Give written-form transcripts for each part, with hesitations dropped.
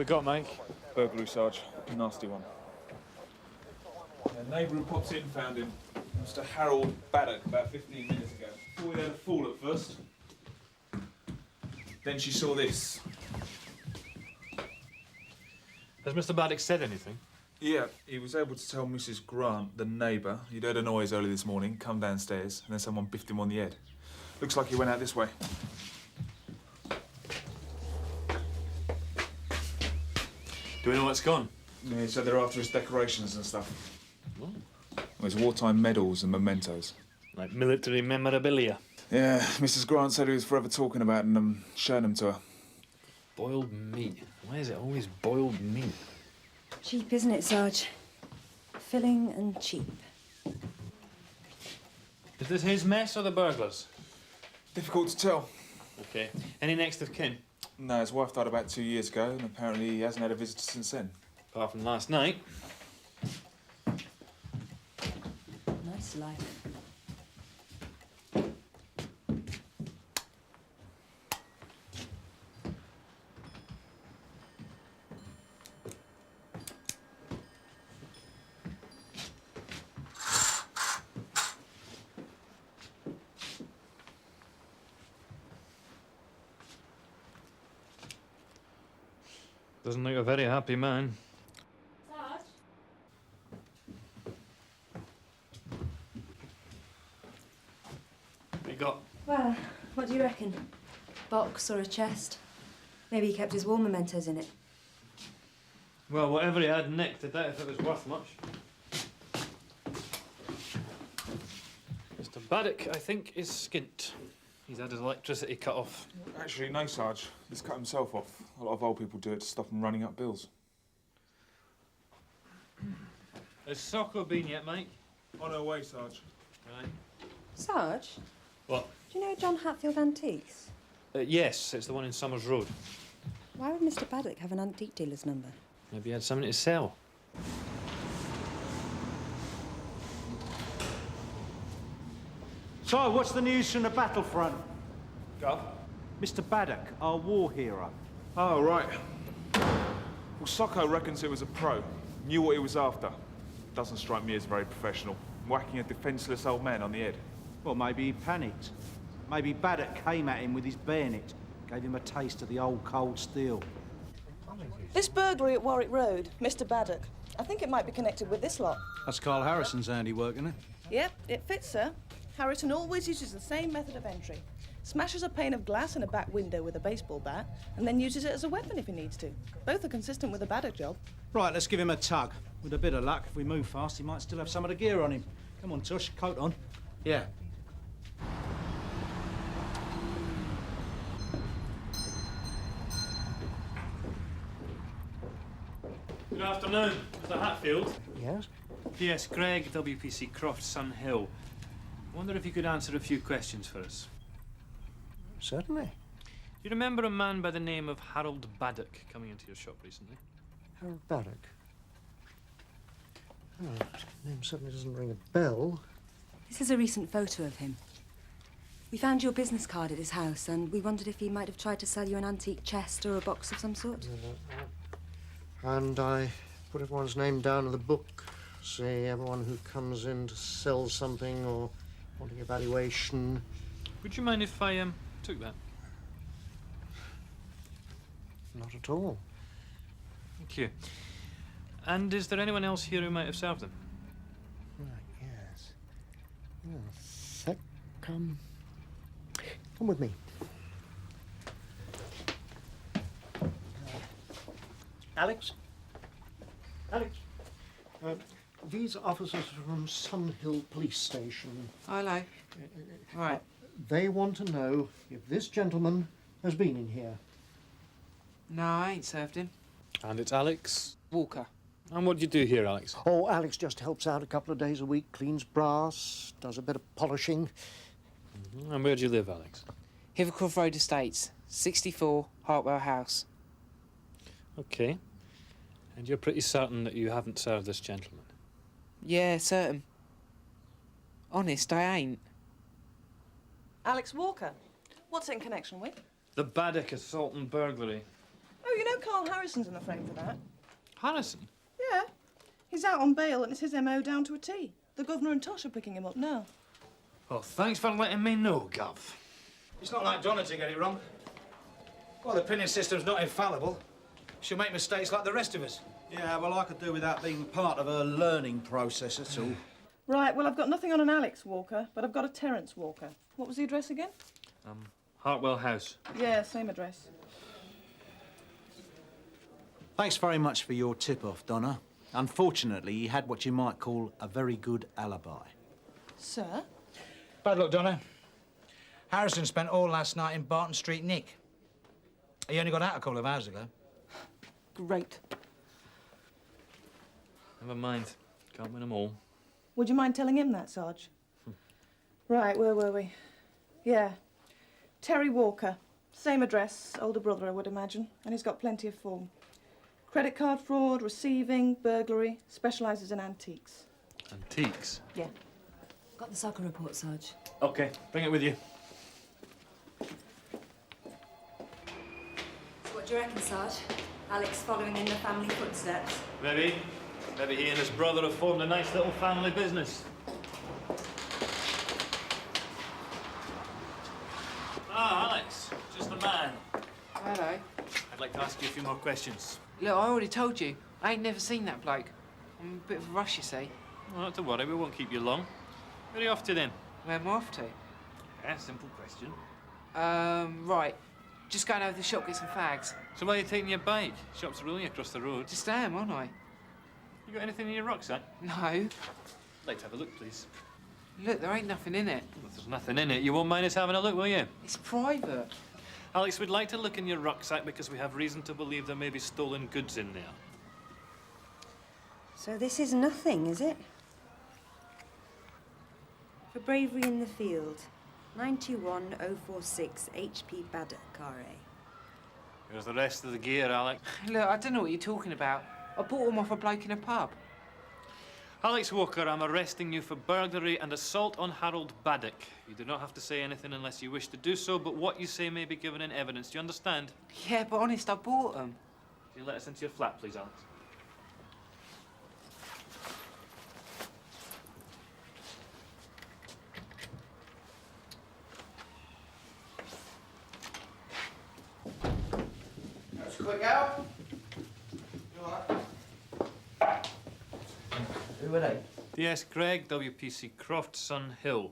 we got, Mike? Burglary, Sarge. Nasty one. A neighbour who pops in found him. Mr. Harold Baddock, about 15 minutes ago. Thought we had a fall at first. Then she saw this. Has Mr. Baddock said anything? Yeah, he was able to tell Mrs. Grant, the neighbour, he'd heard a noise early this morning, come downstairs, and then someone biffed him on the head. Looks like he went out this way. Do we know what's gone? Yeah, he said they're after his decorations and stuff. What? Well, his wartime medals and mementos. Like military memorabilia? Yeah, Mrs. Grant said he was forever talking about them and showing them to her. Boiled meat. Why is it always boiled meat? Cheap, isn't it, Sarge? Filling and cheap. Is this his mess or the burglars? Difficult to tell. OK. Any next of kin? No, his wife died about 2 years ago, and apparently he hasn't had a visitor since then. Apart from last night. Nice life. Doesn't look a very happy man. Sarge? What you got? Well, what do you reckon? Box or a chest? Maybe he kept his war mementos in it. Well, whatever he had nicked, I doubt if it was worth much. Mr. Baddock, I think, is skint. He's had his electricity cut off. Actually, no, Sarge. He's cut himself off. A lot of old people do it to stop them running up bills. Has Socko been yet, Mike? On her way, Sarge. Right. Sarge? What? Do you know John Hatfield Antiques? Yes, it's the one in Summers Road. Why would Mr. Baddock have an antique dealer's number? Maybe he had something to sell. So, what's the news from the battlefront? Gov? Mr. Baddock, our war hero. Oh, right. Well, Socko reckons it was a pro. Knew what he was after. Doesn't strike me as very professional. Whacking a defenceless old man on the head. Well, maybe he panicked. Maybe Baddock came at him with his bayonet, gave him a taste of the old cold steel. This burglary at Warwick Road, Mr. Baddock, I think it might be connected with this lot. That's Carl Harrison's handiwork, isn't it? Yep, it fits, sir. Harrison always uses the same method of entry. Smashes a pane of glass in a back window with a baseball bat, and then uses it as a weapon if he needs to. Both are consistent with a Baddock job. Right, let's give him a tug. With a bit of luck, if we move fast, he might still have some of the gear on him. Come on, Tush, coat on. Yeah. Good afternoon, Mr. Hatfield. Yes? P.S. Gregg, WPC Croft, Sun Hill. I wonder if you could answer a few questions for us. Certainly. Do you remember a man by the name of Harold Baddock coming into your shop recently? Harold Baddock. Oh, name certainly doesn't ring a bell. This is a recent photo of him. We found your business card at his house, and we wondered if he might have tried to sell you an antique chest or a box of some sort. And I put everyone's name down in the book. Say everyone who comes in to sell something or wanting a valuation. Would you mind if I took that? Not at all. Thank you. And is there anyone else here who might have served them? Right, yes. Well, sec, come with me. Alex? Alex? These officers are from Sun Hill Police Station. Hello. All right. They want to know if this gentleman has been in here. No, I ain't served him. And it's Alex. Walker. And what do you do here, Alex? Oh, Alex just helps out a couple of days a week, cleans brass, does a bit of polishing. And where do you live, Alex? Hithercroft Road Estates, 64 Hartwell House. OK. And you're pretty certain that you haven't served this gentleman? Yeah, certain. Honest, I ain't. Alex Walker. What's it in connection with? The Baddock assault and burglary. Oh, you know Carl Harrison's in the frame for that. Harrison? Yeah. He's out on bail and it's his MO down to a T. The governor and Tosh are picking him up now. Well, thanks for letting me know, Gov. It's not like Donna to get it wrong. Well, the pinning system's not infallible. She'll make mistakes like the rest of us. Yeah, well, I could do without being part of her learning process, that's all. Right, well, I've got nothing on an Alex Walker, but I've got a Terence Walker. What was the address again? Hartwell House. Yeah, same address. Thanks very much for your tip-off, Donna. Unfortunately, he had what you might call a very good alibi. Sir? Bad luck, Donna. Harrison spent all last night in Barton Street Nick. He only got out a couple of hours ago. Great. Never mind. Can't win them all. Would you mind telling him that, Sarge? Right, where were we? Yeah. Terry Walker. Same address, older brother, I would imagine. And he's got plenty of form. Credit card fraud, receiving, burglary, specialises in antiques. Antiques? Yeah. Got the soccer report, Sarge. OK, bring it with you. So what do you reckon, Sarge? Alex following in the family footsteps? Maybe. Maybe he and his brother have formed a nice little family business. Ah, Alex. Just the man. Hello. I'd like to ask you a few more questions. Look, I already told you. I ain't never seen that bloke. I'm a bit of a rush, you see. Well, not to worry, we won't keep you long. Where are you off to then? Where am I off to? Yeah, simple question. Right. Just going over the shop, get some fags. So why are you taking your bike? Shop's really across the road. Just am, aren't I? You got anything in your rucksack? No. I'd like to have a look, please. Look, there ain't nothing in it. Well, if there's nothing in it, you won't mind us having a look, will you? It's private. Alex, we'd like to look in your rucksack because we have reason to believe there may be stolen goods in there. So this is nothing, is it? For bravery in the field. 921-046 HP Baddock, Carre. Here's the rest of the gear, Alex. Look, I don't know what you're talking about. I bought them off a bloke in a pub. Alex Walker, I'm arresting you for burglary and assault on Harold Baddock. You do not have to say anything unless you wish to do so, but what you say may be given in evidence. Do you understand? Yeah, but honest, I bought them. Can you let us into your flat, please, Alex? That's quick out. You all right? Who are they? DS Craig, WPC Croft, Sun Hill.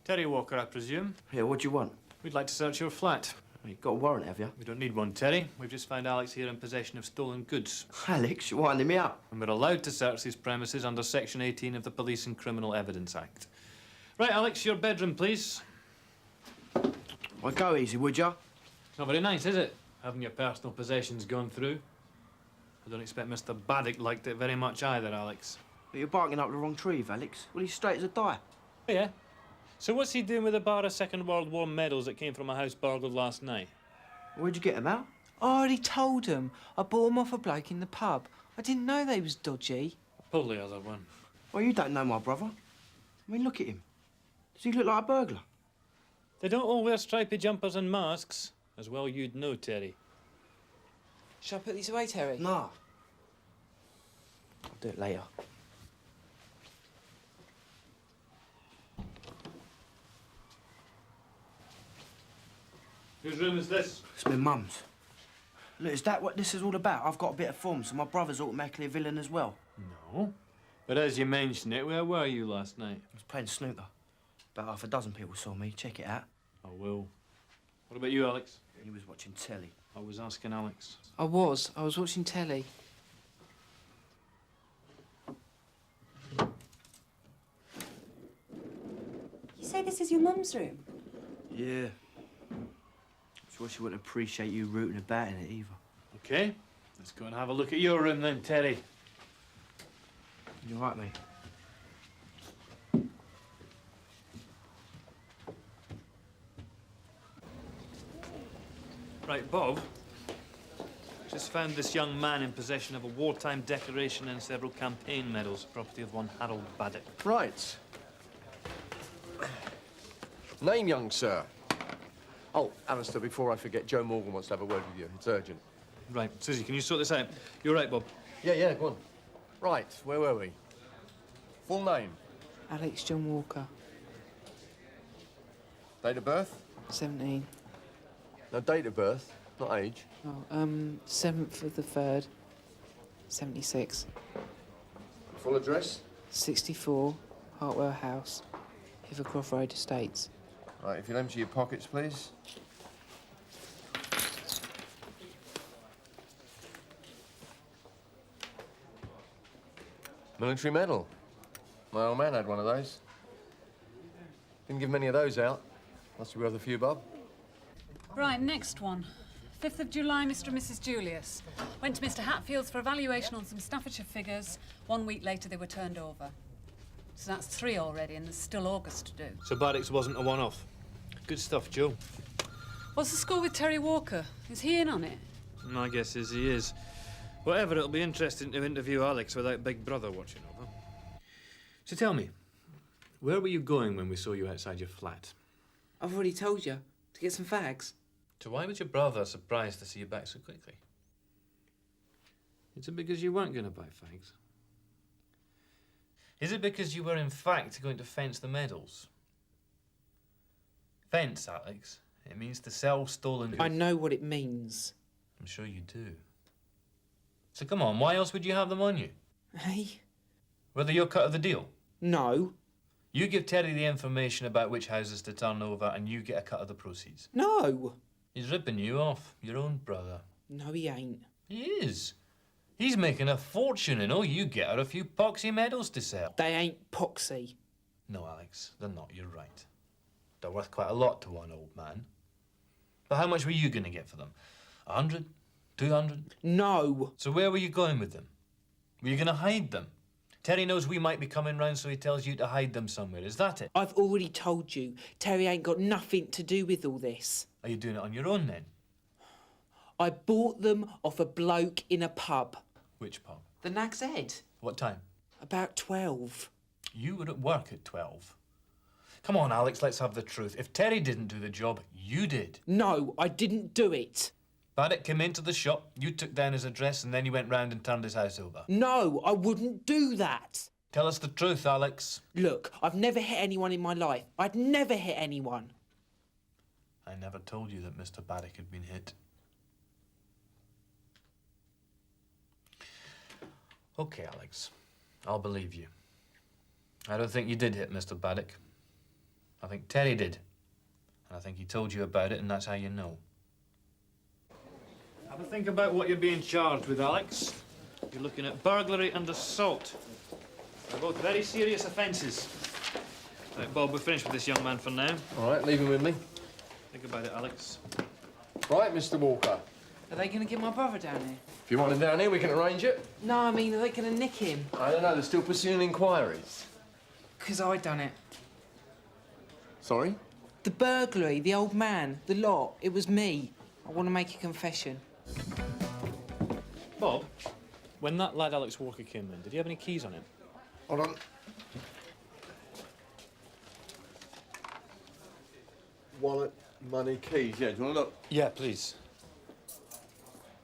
Terry Walker, I presume. Yeah, what do you want? We'd like to search your flat. Well, you've got a warrant, have you? We don't need one, Terry. We've just found Alex here in possession of stolen goods. Alex, you're winding me up. And we're allowed to search these premises under Section 18 of the Police and Criminal Evidence Act. Right, Alex, your bedroom, please. Well, go easy, would you? Not very nice, is it? Having your personal possessions gone through. I don't expect Mr. Baddock liked it very much either, Alex. But you're barking up the wrong tree, Alex. Well, he's straight as a die. Oh, yeah? So what's he doing with a bar of Second World War medals that came from a house burgled last night? Where'd you get him out? I already told them. I bought them off a bloke in the pub. I didn't know they was dodgy. Pull the other one. Well, you don't know my brother. I mean, look at him. Does he look like a burglar? They don't all wear stripy jumpers and masks. As well you'd know, Terry. Shall I put these away, Terry? No. I'll do it later. Whose room is this? It's my mum's. Look, is that what this is all about? I've got a bit of form, so my brother's automatically a villain as well. No. But as you mention it, where were you last night? I was playing snooker. About half a dozen people saw me. Check it out. I will. What about you, Alex? He was watching telly. I was asking Alex. I was watching telly. You say this is your mum's room? Yeah. Sure she wouldn't appreciate you rooting about in it either. OK. Let's go and have a look at your room then, Terry. You all right, mate? Right, Bob. Just found this young man in possession of a wartime decoration and several campaign medals, property of one Harold Baddock. Right. Name, young sir. Oh, Alistair, before I forget, Joe Morgan wants to have a word with you. It's urgent. Right, Suzi, can you sort this out? You're right, Bob. Yeah, go on. Right, where were we? Full name? Alex John Walker, Date of birth? 17. No, date of birth, not age. Oh, 7th of the 3rd, 76. Full address? 64, Hartwell House, Hithercroft Road Estates. Right, if you'll empty your pockets, please. Military medal. My old man had one of those. Didn't give many of those out. Must be worth a few bob. Right, next one. 5th of July, Mr. and Mrs. Julius. Went to Mr. Hatfield's for evaluation on some Staffordshire figures. 1 week later, they were turned over. So that's 3 already, and there's still August to do. So Baddock's wasn't a one-off. Good stuff, Joe. What's the score with Terry Walker? Is he in on it? My guess is he is. Whatever, it'll be interesting to interview Alex without Big Brother watching over. So tell me, where were you going when we saw you outside your flat? I've already told you, to get some fags. So why was your brother surprised to see you back so quickly? Is it because you weren't going to buy fags? Is it because you were in fact going to fence the Meadows? Fence, Alex. It means to sell stolen goods. I know what it means. I'm sure you do. So come on, why else would you have them on you? Hey? Whether you're cut of the deal? No. You give Terry the information about which houses to turn over and you get a cut of the proceeds. No. He's ripping you off, your own brother. No, he ain't. He is. He's making a fortune and all you get are a few poxy medals to sell. They ain't poxy. No, Alex, they're not, you're right. They're worth quite a lot to one old man. But how much were you going to get for them? 100? 200? No. So where were you going with them? Were you going to hide them? Terry knows we might be coming round, so he tells you to hide them somewhere. Is that it? I've already told you, Terry ain't got nothing to do with all this. Are you doing it on your own, then? I bought them off a bloke in a pub. Which pub? The Nag's Head. What time? About 12. You were at work at 12. Come on, Alex, let's have the truth. If Terry didn't do the job, you did. No, I didn't do it. Baddock came into the shop, you took down his address, and then you went round and turned his house over. No, I wouldn't do that. Tell us the truth, Alex. Look, I've never hit anyone in my life. I'd never hit anyone. I never told you that Mr. Baddock had been hit. OK, Alex. I'll believe you. I don't think you did hit Mr. Baddock. I think Terry did. And I think he told you about it, and that's how you know. Have a think about what you're being charged with, Alex. You're looking at burglary and assault. They're both very serious offences. Right, Bob, we're finished with this young man for now. All right, leave him with me. Think about it, Alex. Right, Mr. Walker. Are they going to get my brother down here? If you want him down here, we can arrange it. No, I mean, are they going to nick him? I don't know, they're still pursuing inquiries. 'Cause I done it. Sorry? The burglary, the old man, the lot, it was me. I want to make a confession. Bob, when that lad Alex Walker came in, did he have any keys on him? Hold on. Wallet, money, keys. Yeah, do you want to look? Yeah, please.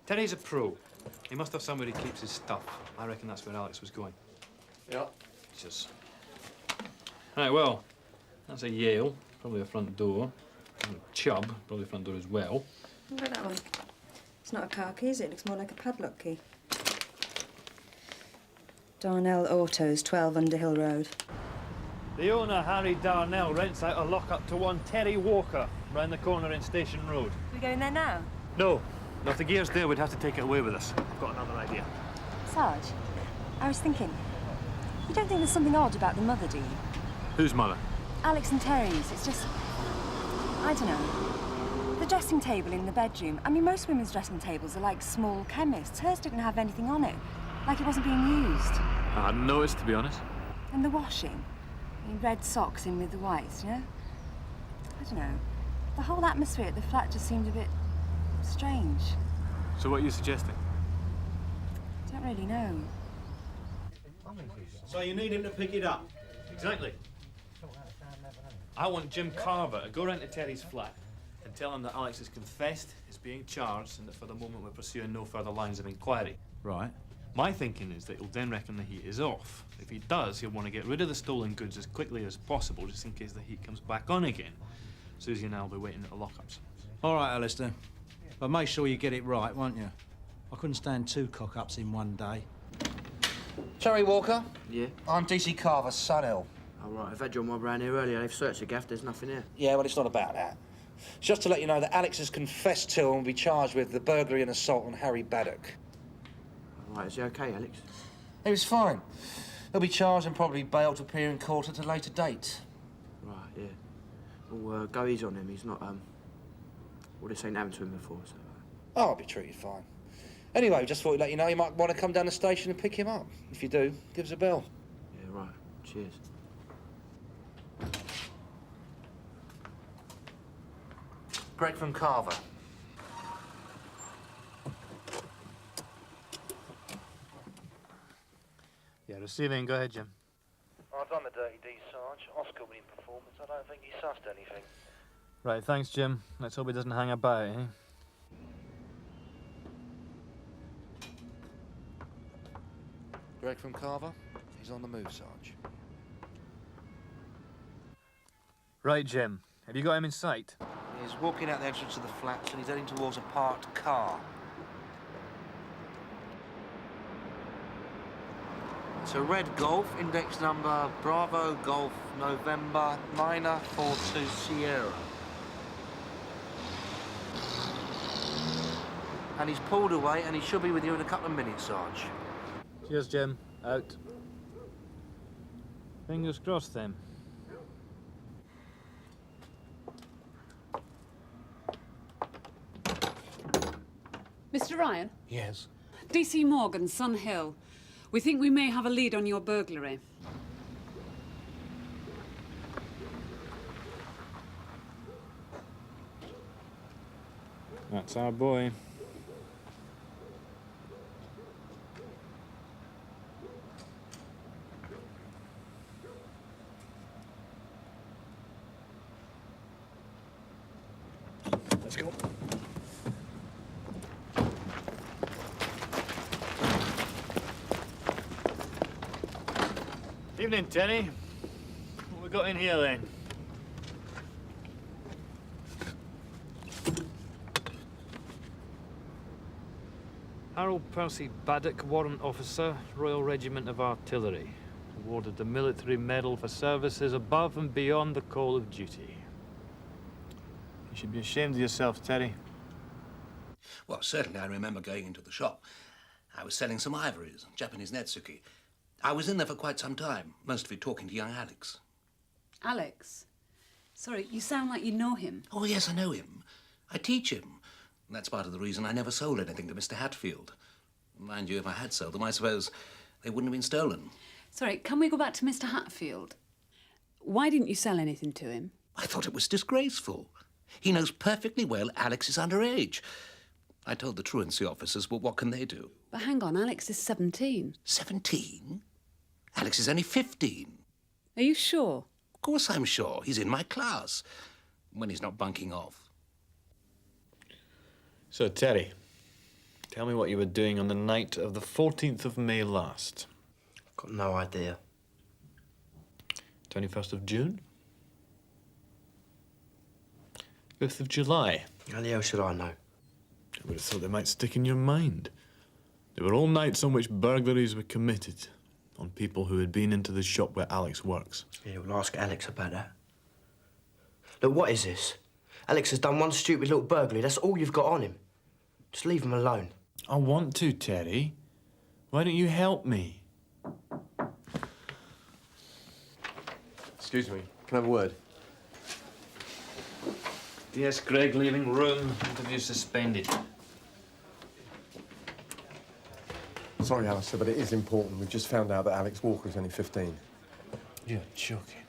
Terry's a pro. He must have somewhere he keeps his stuff. I reckon that's where Alex was going. Yeah. Jesus. Right, well, that's a Yale, probably a front door. Chubb, probably a front door as well. Look at that one. It's not a car key, is it? It looks more like a padlock key. Darnell Autos, 12 Underhill Road. The owner, Harry Darnell, rents out a lock-up to one Terry Walker, round the corner in Station Road. We going there now? No. If the gear's there, we'd have to take it away with us. I've got another idea. Sarge, I was thinking, you don't think there's something odd about the mother, do you? Whose mother? Alex and Terry's. It's just, I don't know. The dressing table in the bedroom. I mean, most women's dressing tables are like small chemists. Hers didn't have anything on it, like it wasn't being used. I hadn't noticed, to be honest. And the washing. I mean, red socks in with the whites, you know? I don't know. The whole atmosphere at the flat just seemed a bit strange. So what are you suggesting? I don't really know. So you need him to pick it up? Exactly. I want Jim Carver to go round to Terry's flat and And tell him that Alex has confessed, is being charged, and that for the moment we're pursuing no further lines of inquiry. Right. My thinking is that he'll then reckon the heat is off. If he does, he'll want to get rid of the stolen goods as quickly as possible, just in case the heat comes back on again. Suzi and I will be waiting at the lockups. All right, Alistair. But make sure you get it right, won't you? I couldn't stand 2 cock-ups in one day. Terry Walker? Yeah? I'm DC Carver's son, Hill. All right, I've had your mob round here earlier. They've searched the gaff. There's nothing here. Yeah, well, it's not about that. It's just to let you know that Alex has confessed to and will be charged with the burglary and assault on Harry Baddock. All right, is he okay, Alex? He was fine. He'll be charged and probably bailed to appear in court at a later date. Right, yeah. Well, go easy on him. He's not, well, this ain't happened to him before, so... Oh, I'll be treated fine. Anyway, just thought I'd let you know you might want to come down the station and pick him up. If you do, give us a bell. Yeah, right. Cheers. Greg from Carver. Yeah, receiving. Go ahead, Jim. I've done the dirty deed, Sarge. Oscar winning performance. I don't think he sussed anything. Right, thanks, Jim. Let's hope he doesn't hang about, eh? Greg from Carver. He's on the move, Sarge. Right, Jim. Have you got him in sight? He's walking out the entrance of the flats and he's heading towards a parked car. It's a red Golf, index number Bravo Golf November 942 Sierra. And he's pulled away and he should be with you in a couple of minutes, Sarge. Cheers, Jim. Out. Fingers crossed, then. Mr. Ryan? Yes. DC Morgan, Sun Hill. We think we may have a lead on your burglary. That's our boy. Let's go. Evening, Tenny. What we got in here, then? Harold Percy Baddock, Warrant Officer, Royal Regiment of Artillery. Awarded the Military Medal for services above and beyond the call of duty. You should be ashamed of yourself, Terry. Well, certainly I remember going into the shop. I was selling some ivories, Japanese netsuke. I was in there for quite some time, most of it talking to young Alex. Alex? Sorry, you sound like you know him. Oh, yes, I know him. I teach him. And that's part of the reason I never sold anything to Mr. Hatfield. Mind you, if I had sold them, I suppose they wouldn't have been stolen. Sorry, can we go back to Mr. Hatfield? Why didn't you sell anything to him? I thought it was disgraceful. He knows perfectly well Alex is underage. I told the truancy officers, well, what can they do? But hang on, Alex is 17. 17? Alex is only 15. Are you sure? Of course I'm sure. He's in my class. When he's not bunking off. So, Terry, tell me what you were doing on the night of the 14th of May last. Got no idea. 21st of June? 5th of July? How the hell should I know? I would have thought they might stick in your mind. They were all nights on which burglaries were committed on people who had been into the shop where Alex works. Yeah, we'll ask Alex about that. Look, what is this? Alex has done one stupid little burglary. That's all you've got on him. Just leave him alone. I want to, Terry. Why don't you help me? Excuse me, can I have a word? Yes, Greg, leaving room. Interview suspended. Sorry, Alistair, but it is important. We've just found out that Alex Walker is only 15. You're joking.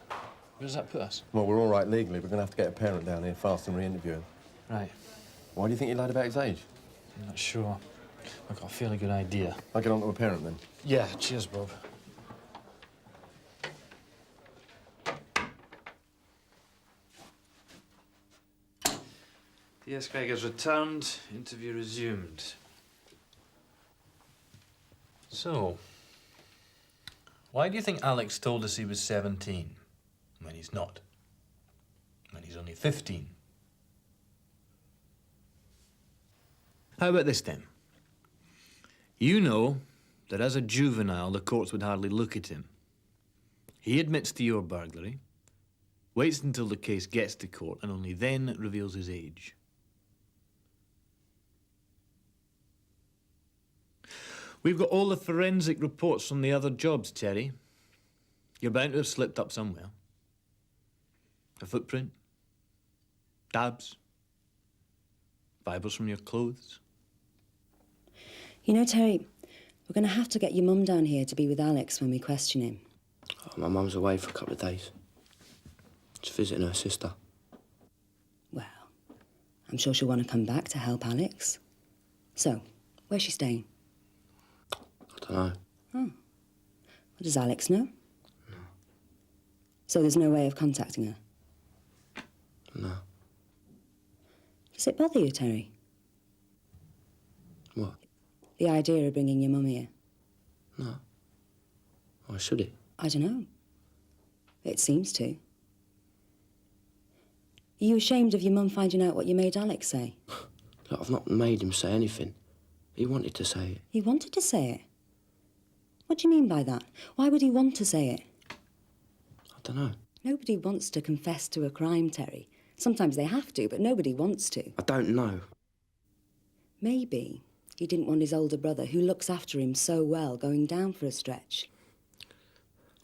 Where does that put us? Well, we're all right legally. We're going to have to get a parent down here fast and re-interview him. Right. Why do you think he lied about his age? I'm not sure. I've got a fairly good idea. I'll get on to a parent, then. Yeah, cheers, Bob. Yes, Craig has returned. Interview resumed. So, why do you think Alex told us he was 17 when he's not? When he's only 15? How about this then? You know that as a juvenile, the courts would hardly look at him. He admits to your burglary, waits until the case gets to court, and only then reveals his age. We've got all the forensic reports from the other jobs, Terry. You're bound to have slipped up somewhere. A footprint, dabs, fibres from your clothes. You know, Terry, we're going to have to get your mum down here to be with Alex when we question him. Oh, my mum's away for a couple of days. She's visiting her sister. Well, I'm sure she'll want to come back to help Alex. So, where's she staying? I don't know. Oh. Well, does Alex know? No. So there's no way of contacting her? No. Does it bother you, Terry? What? The idea of bringing your mum here? No. Why should it? I don't know. It seems to. Are you ashamed of your mum finding out what you made Alex say? Look, I've not made him say anything. He wanted to say it. He wanted to say it? What do you mean by that? Why would he want to say it? I don't know. Nobody wants to confess to a crime, Terry. Sometimes they have to, but nobody wants to. I don't know. Maybe he didn't want his older brother, who looks after him so well, going down for a stretch.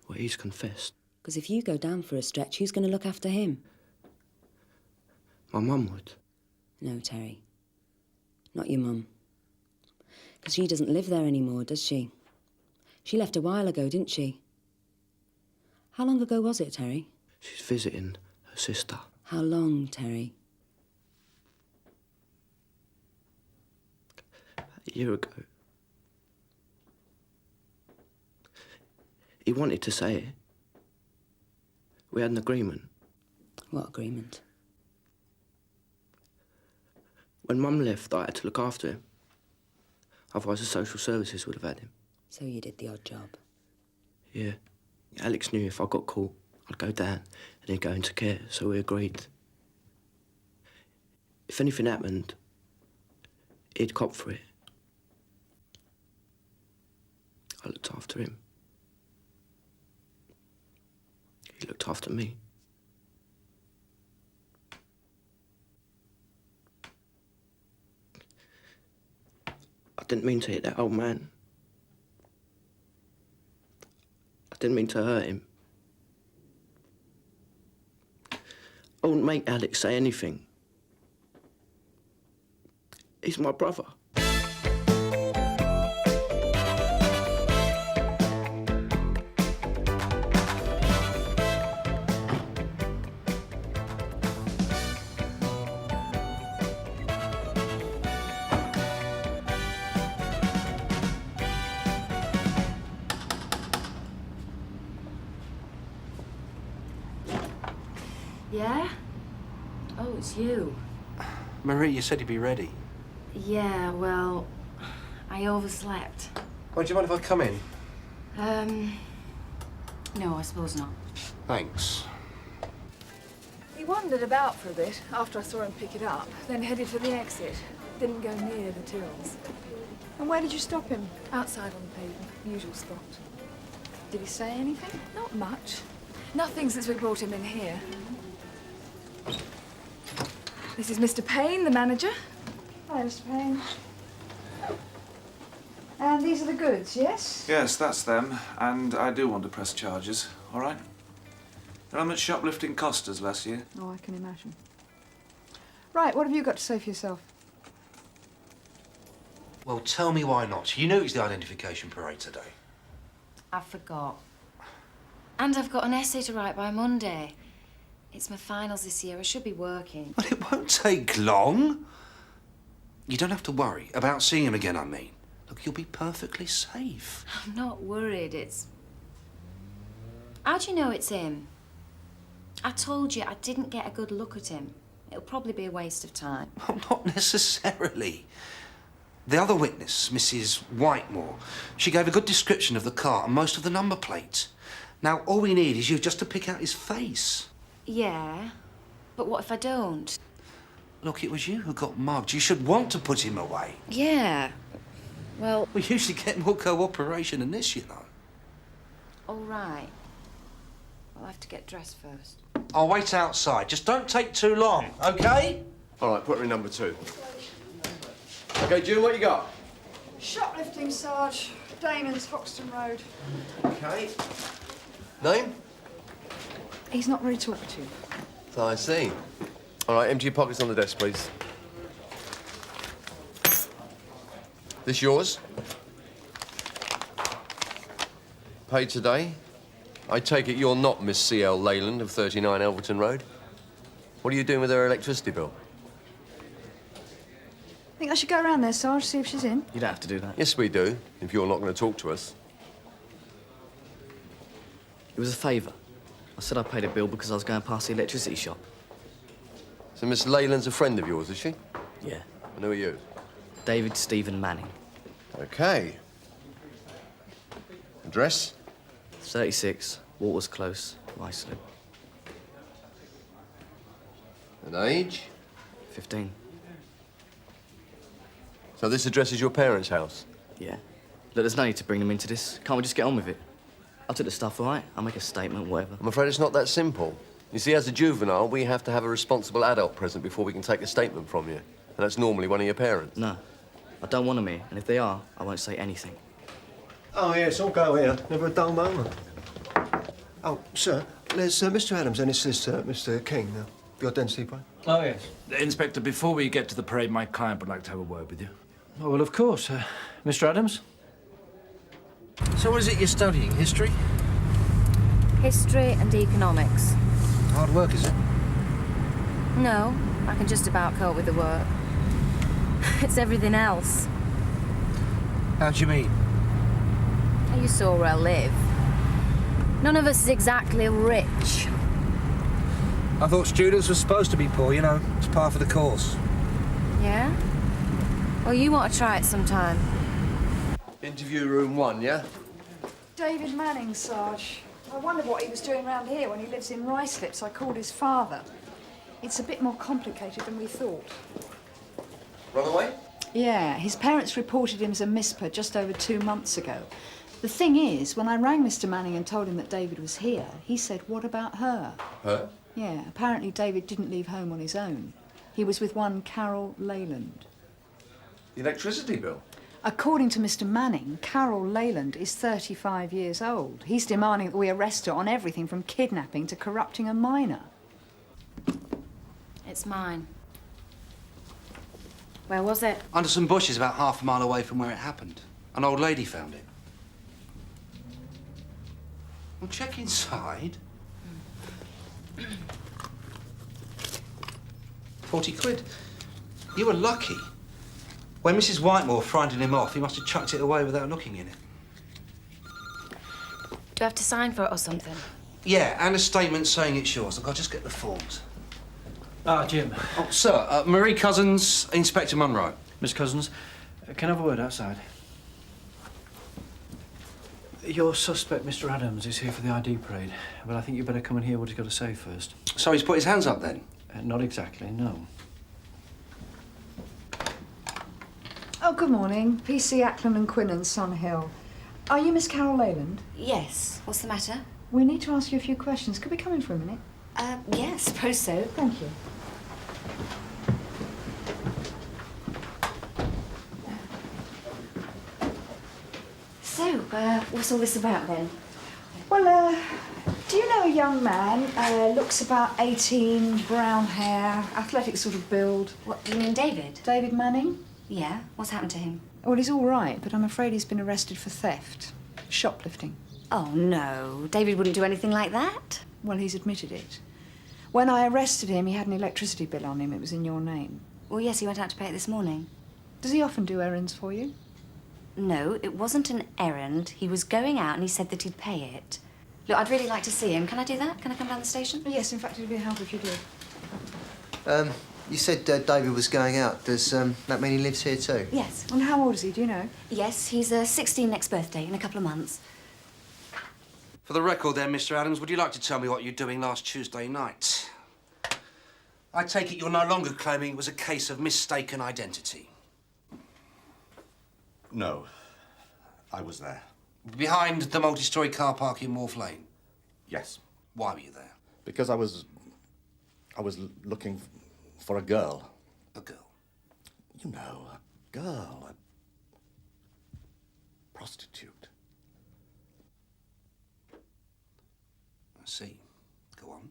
Well, he's confessed. Because if you go down for a stretch, who's going to look after him? My mum would. No, Terry. Not your mum. Because she doesn't live there anymore, does she? She left a while ago, didn't she? How long ago was it, Terry? She's visiting her sister. How long, Terry? A year ago. He wanted to say it. We had an agreement. What agreement? When Mum left, I had to look after him. Otherwise, the social services would have had him. So you did the odd job? Yeah. Alex knew if I got caught, I'd go down and he'd go into care, so we agreed. If anything happened, he'd cop for it. I looked after him. He looked after me. I didn't mean to hit that old man. I didn't mean to hurt him. I wouldn't make Alex say anything. He's my brother. Yeah? Oh, it's you. Marie, you said you'd be ready. Yeah, well, I overslept. Oh, do you mind if I come in? No, I suppose not. Thanks. He wandered about for a bit after I saw him pick it up, then headed for the exit. Didn't go near the tills. And where did you stop him? Outside on the pavement, usual spot. Did he say anything? Not much. Nothing since we brought him in here. This is Mr. Payne, the manager. Hi, Mr. Payne. And these are the goods, yes? Yes, that's them. And I do want to press charges, all right? And how much shoplifting cost us last year? Oh, I can imagine. Right, what have you got to say for yourself? Well, tell me why not. You knew it was the identification parade today. I forgot. And I've got an essay to write by Monday. It's my finals this year. I should be working. But it won't take long. You don't have to worry about seeing him again, I mean. Look, you'll be perfectly safe. I'm not worried. It's... How do you know it's him? I told you I didn't get a good look at him. It'll probably be a waste of time. Oh, not necessarily. The other witness, Mrs. Whitemore, she gave a good description of the car and most of the number plates. Now, all we need is you just to pick out his face. Yeah, but what if I don't? Look, it was you who got mugged. You should want to put him away. Yeah, well... We usually get more cooperation than this, you know. All right. I'll have to get dressed first. I'll wait outside. Just don't take too long, OK? All right, put her in number 2. OK, June, what you got? Shoplifting, Sarge. Damon's, Foxton Road. OK. Name? He's not very talkative. So I see. All right, empty your pockets on the desk, please. This yours? Paid today? I take it you're not Miss C.L. Leyland of 39 Elverton Road? What are you doing with her electricity bill? Think I should go around there, Sarge, see if she's in? You don't have to do that. Yes, we do, if you're not going to talk to us. It was a favour. I said I paid a bill because I was going past the electricity shop. So Miss Leyland's a friend of yours, is she? Yeah. And who are you? David Stephen Manning. OK. Address? 36, Waters Close, Ruislip. And age? 15. So this address is your parents' house? Yeah. Look, there's no need to bring them into this. Can't we just get on with it? I'll take the stuff, all right? I'll make a statement, whatever. I'm afraid it's not that simple. You see, as a juvenile, we have to have a responsible adult present before we can take a statement from you. And that's normally one of your parents. No. I don't want them here, and if they are, I won't say anything. Oh, yes, all go here. Never a dull moment. Oh, sir, there's Mr. Adams and his sister, Mr. King. The identity plate. Oh, yes. Inspector, before we get to the parade, my client would like to have a word with you. Oh, well, of course. Mr. Adams? So what is it you're studying? History? History and economics. Hard work, is it? No, I can just about cope with the work. It's everything else. How do you mean? You saw where I live. None of us is exactly rich. I thought students were supposed to be poor, you know. It's par for the course. Yeah? Well, you want to try it sometime. Interview room 1, yeah? David Manning, Sarge. I wondered what he was doing round here when he lives in Ruislip, so I called his father. It's a bit more complicated than we thought. Run away? Yeah, his parents reported him as a misper just over 2 months ago. The thing is, when I rang Mr. Manning and told him that David was here, he said, what about her? Her? Yeah, apparently David didn't leave home on his own. He was with one Carol Leyland. The electricity bill? According to Mr. Manning, Carol Leyland is 35 years old. He's demanding that we arrest her on everything from kidnapping to corrupting a minor. It's mine. Where was it? Under some bushes about half a mile away from where it happened. An old lady found it. Well, check inside. 40 quid. You were lucky. When Mrs. Whitemore frightened him off, he must have chucked it away without looking in it. Do I have to sign for it or something? Yeah, and a statement saying it's yours. Look, I'll just get the forms. Ah, Jim. Oh, sir, Marie Cousins, Inspector Munro. Miss Cousins, can I have a word outside? Your suspect, Mr. Adams, is here for the ID parade, but I think you better come and hear what he's got to say first. So he's put his hands up, then? Not exactly, no. Oh, good morning. PC Ackland and Quinn and Sun Hill. Are you Miss Carol Leyland? Yes. What's the matter? We need to ask you a few questions. Could we come in for a minute? Yes, suppose so. Thank you. So, what's all this about then? Well, do you know a young man? Looks about 18, brown hair, athletic sort of build. What, you mean David? David Manning? Yeah. What's happened to him? Well, he's all right, but I'm afraid he's been arrested for theft. Shoplifting. Oh, no. David wouldn't do anything like that. Well, he's admitted it. When I arrested him, he had an electricity bill on him. It was in your name. Well, yes, he went out to pay it this morning. Does he often do errands for you? No, it wasn't an errand. He was going out and he said that he'd pay it. Look, I'd really like to see him. Can I do that? Can I come down the station? Yes, in fact, it'd be a help if you did. You said David was going out. Does that mean he lives here too? Yes. And how old is he, do you know? Yes, he's 16 next birthday, in a couple of months. For the record then, Mr. Adams, would you like to tell me what you were doing last Tuesday night? I take it you're no longer claiming it was a case of mistaken identity. No. I was there. Behind the multi-storey car park in Wharf Lane? Yes. Why were you there? Because I was looking for a girl. A girl? You know, a girl. A prostitute. I see. Go on.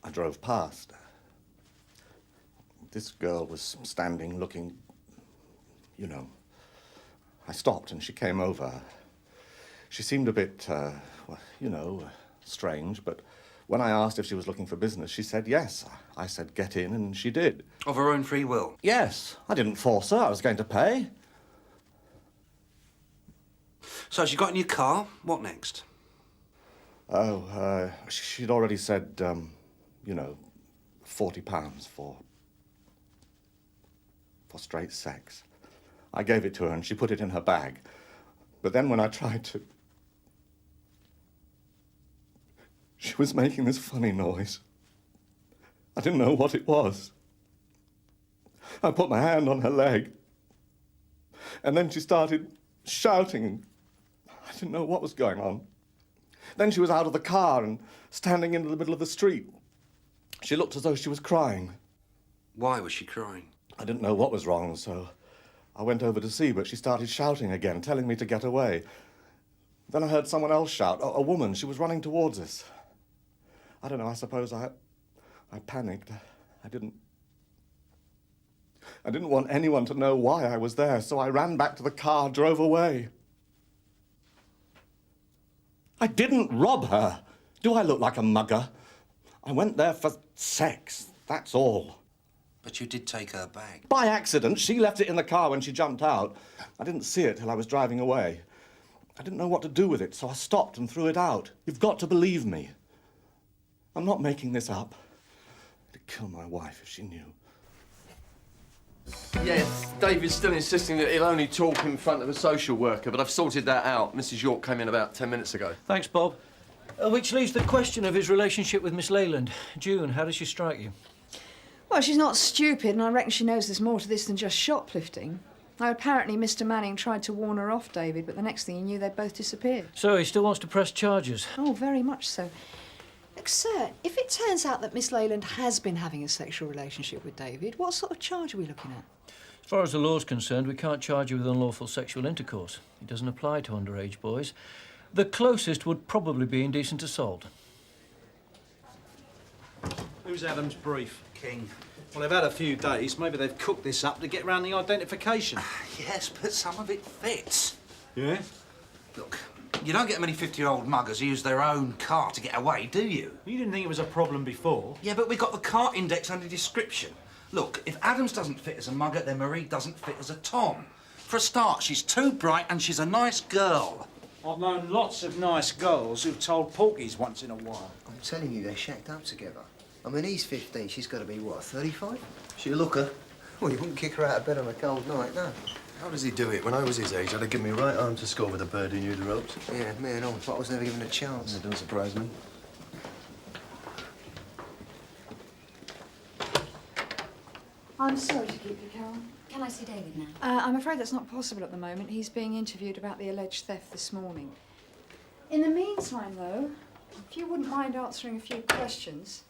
I drove past. This girl was standing looking, you know. I stopped and she came over. She seemed a bit, well, you know, strange, but when I asked if she was looking for business, she said yes. I said get in, and she did. Of her own free will? Yes. I didn't force her. I was going to pay. So she got in your car. What next? Oh, she'd already said, you know, £40 for straight sex. I gave it to her and she put it in her bag. But then when I tried to... She was making this funny noise. I didn't know what it was. I put my hand on her leg. And then she started shouting. I didn't know what was going on. Then she was out of the car and standing in the middle of the street. She looked as though she was crying. Why was she crying? I didn't know what was wrong, so I went over to see, but she started shouting again, telling me to get away. Then I heard someone else shout, a woman. She was running towards us. I don't know, I suppose I panicked. I didn't want anyone to know why I was there, so I ran back to the car, drove away. I didn't rob her. Do I look like a mugger? I went there for sex, that's all. But you did take her bag. By accident. She left it in the car when she jumped out. I didn't see it till I was driving away. I didn't know what to do with it, so I stopped and threw it out. You've got to believe me. I'm not making this up. I'd kill my wife if she knew. Yes, David's still insisting that he'll only talk in front of a social worker, but I've sorted that out. Mrs. York came in about 10 minutes ago. Thanks, Bob. Which leaves the question of his relationship with Miss Leyland. June, how does she strike you? Well, she's not stupid, and I reckon she knows there's more to this than just shoplifting. Now, apparently Mr. Manning tried to warn her off David, but the next thing he knew, they'd both disappeared. So he still wants to press charges? Oh, very much so. Look, sir, if it turns out that Miss Leyland has been having a sexual relationship with David, what sort of charge are we looking at? As far as the law's concerned, we can't charge you with unlawful sexual intercourse. It doesn't apply to underage boys. The closest would probably be indecent assault. Who's Adam's brief? King. Well, they've had a few days. Maybe they've cooked this up to get round the identification. Yes, but some of it fits. Yeah? Look, you don't get many 50-year-old muggers who use their own car to get away, do you? You didn't think it was a problem before? Yeah, but we got the car index under description. Look, if Adams doesn't fit as a mugger, then Marie doesn't fit as a Tom. For a start, she's too bright and she's a nice girl. I've known lots of nice girls who've told porkies once in a while. I'm telling you, they're shacked up together. I mean, he's 15, she's got to be, what, 35? She a looker? Well, you wouldn't kick her out of bed on a cold night, no. How does he do it? When I was his age, I'd have given me right arm to score with a bird who knew the ropes. Yeah, me and all, but I was never given a chance. It don't surprise me. I'm sorry to keep you, Carol. Can I see David now? I'm afraid that's not possible at the moment. He's being interviewed about the alleged theft this morning. In the meantime, though, if you wouldn't mind answering a few questions,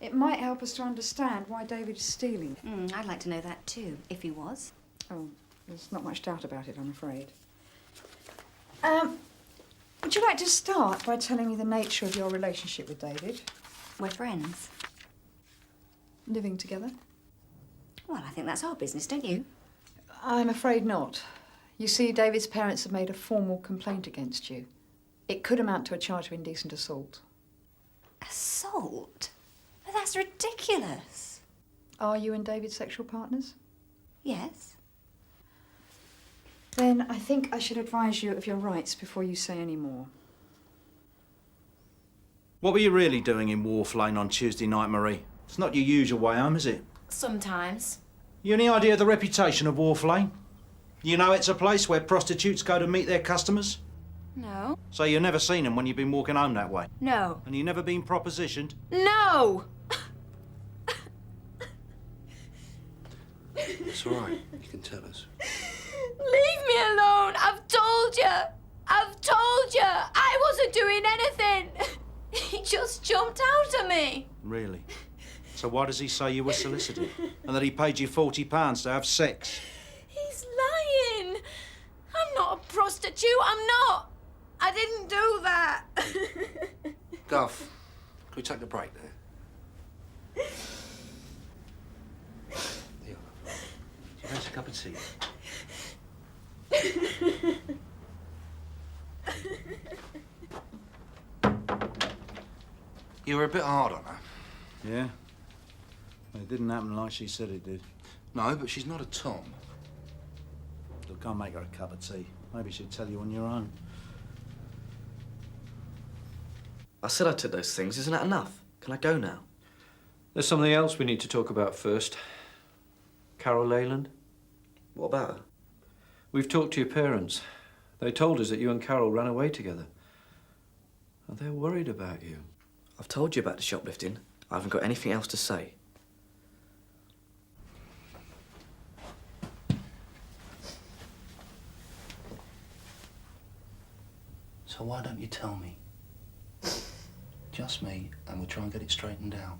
it might help us to understand why David is stealing. I'd like to know that too, if he was. Oh, there's not much doubt about it, I'm afraid. Would you like to start by telling me the nature of your relationship with David? We're friends. Living together? Well, I think that's our business, don't you? I'm afraid not. You see, David's parents have made a formal complaint against you. It could amount to a charge of indecent assault. Assault? But that's ridiculous. Are you and David sexual partners? Yes. Then I think I should advise you of your rights before you say any more. What were you really doing in Wharf Lane on Tuesday night, Marie? It's not your usual way home, is it? Sometimes. You any idea of the reputation of Wharf Lane? You know it's a place where prostitutes go to meet their customers? No. So you've never seen them when you've been walking home that way? No. And you've never been propositioned? No! It's all right. You can tell us. Leave me alone! I've told you! I've told you! I wasn't doing anything! He just jumped out at me! Really? So why does he say you were solicited? And that he paid you £40 to have sex? He's lying! I'm not a prostitute, I'm not! I didn't do that! Guff, can we take a break there? There you are. Do you fancy a cup of tea? You were a bit hard on her. Yeah? It didn't happen like she said it did. No, but she's not a Tom. Look, I'll make her a cup of tea. Maybe she'll tell you on your own. I said I took those things. Isn't that enough? Can I go now? There's something else we need to talk about first. Carol Leyland. What about her? We've talked to your parents. They told us that you and Carol ran away together. And they're worried about you. I've told you about the shoplifting. I haven't got anything else to say. So why don't you tell me? Just me, and we'll try and get it straightened out.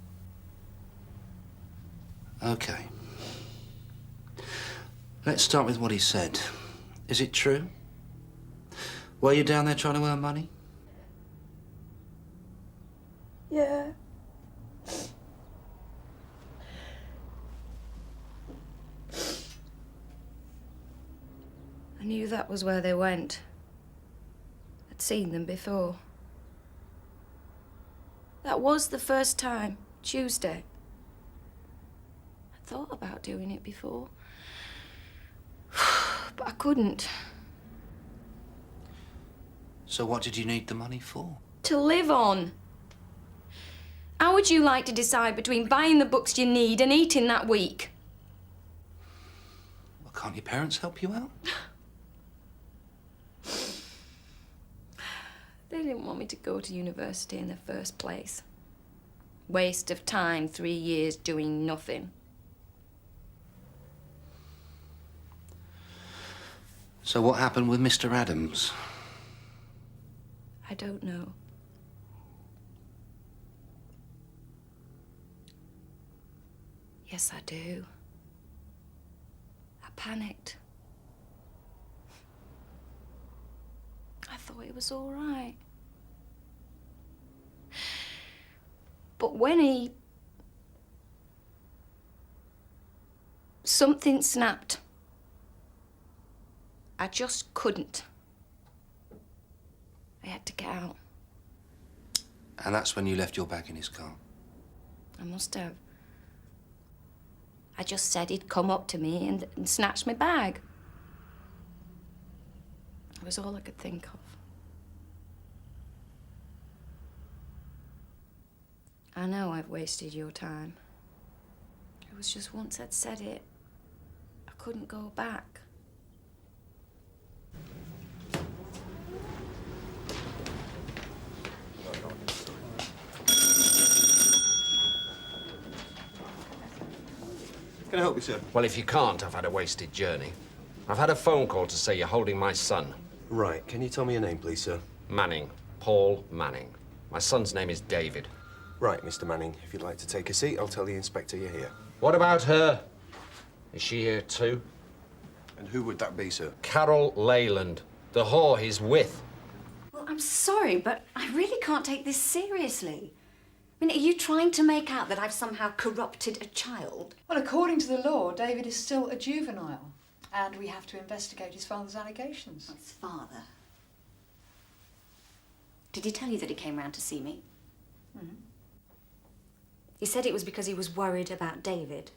Okay. Let's start with what he said. Is it true? Were you down there trying to earn money? Yeah. I knew that was where they went. I'd seen them before. That was the first time, Tuesday. I thought about doing it before, but I couldn't. So what did you need the money for? To live on. How would you like to decide between buying the books you need and eating that week? Well, can't your parents help you out? They didn't want me to go to university in the first place. Waste of time, 3 years doing nothing. So what happened with Mr. Adams? I don't know. Yes, I do. I panicked. I thought it was all right. But when something snapped. I just couldn't. I had to get out. And that's when you left your bag in his car? I must have. I just said he'd come up to me and snatched my bag. It was all I could think of. I know I've wasted your time. It was just once I'd said it, I couldn't go back. Can I help you, sir? Well, if you can't, I've had a wasted journey. I've had a phone call to say you're holding my son. Right. Can you tell me your name, please, sir? Manning. Paul Manning. My son's name is David. Right, Mr. Manning. If you'd like to take a seat, I'll tell the inspector you're here. What about her? Is she here too? And who would that be, sir? Carol Leyland, the whore he's with. Well, I'm sorry, but I really can't take this seriously. I mean, are you trying to make out that I've somehow corrupted a child? Well, according to the law, David is still a juvenile, and we have to investigate his father's allegations. His father? Did he tell you that he came round to see me? Mm-hmm. He said it was because he was worried about David.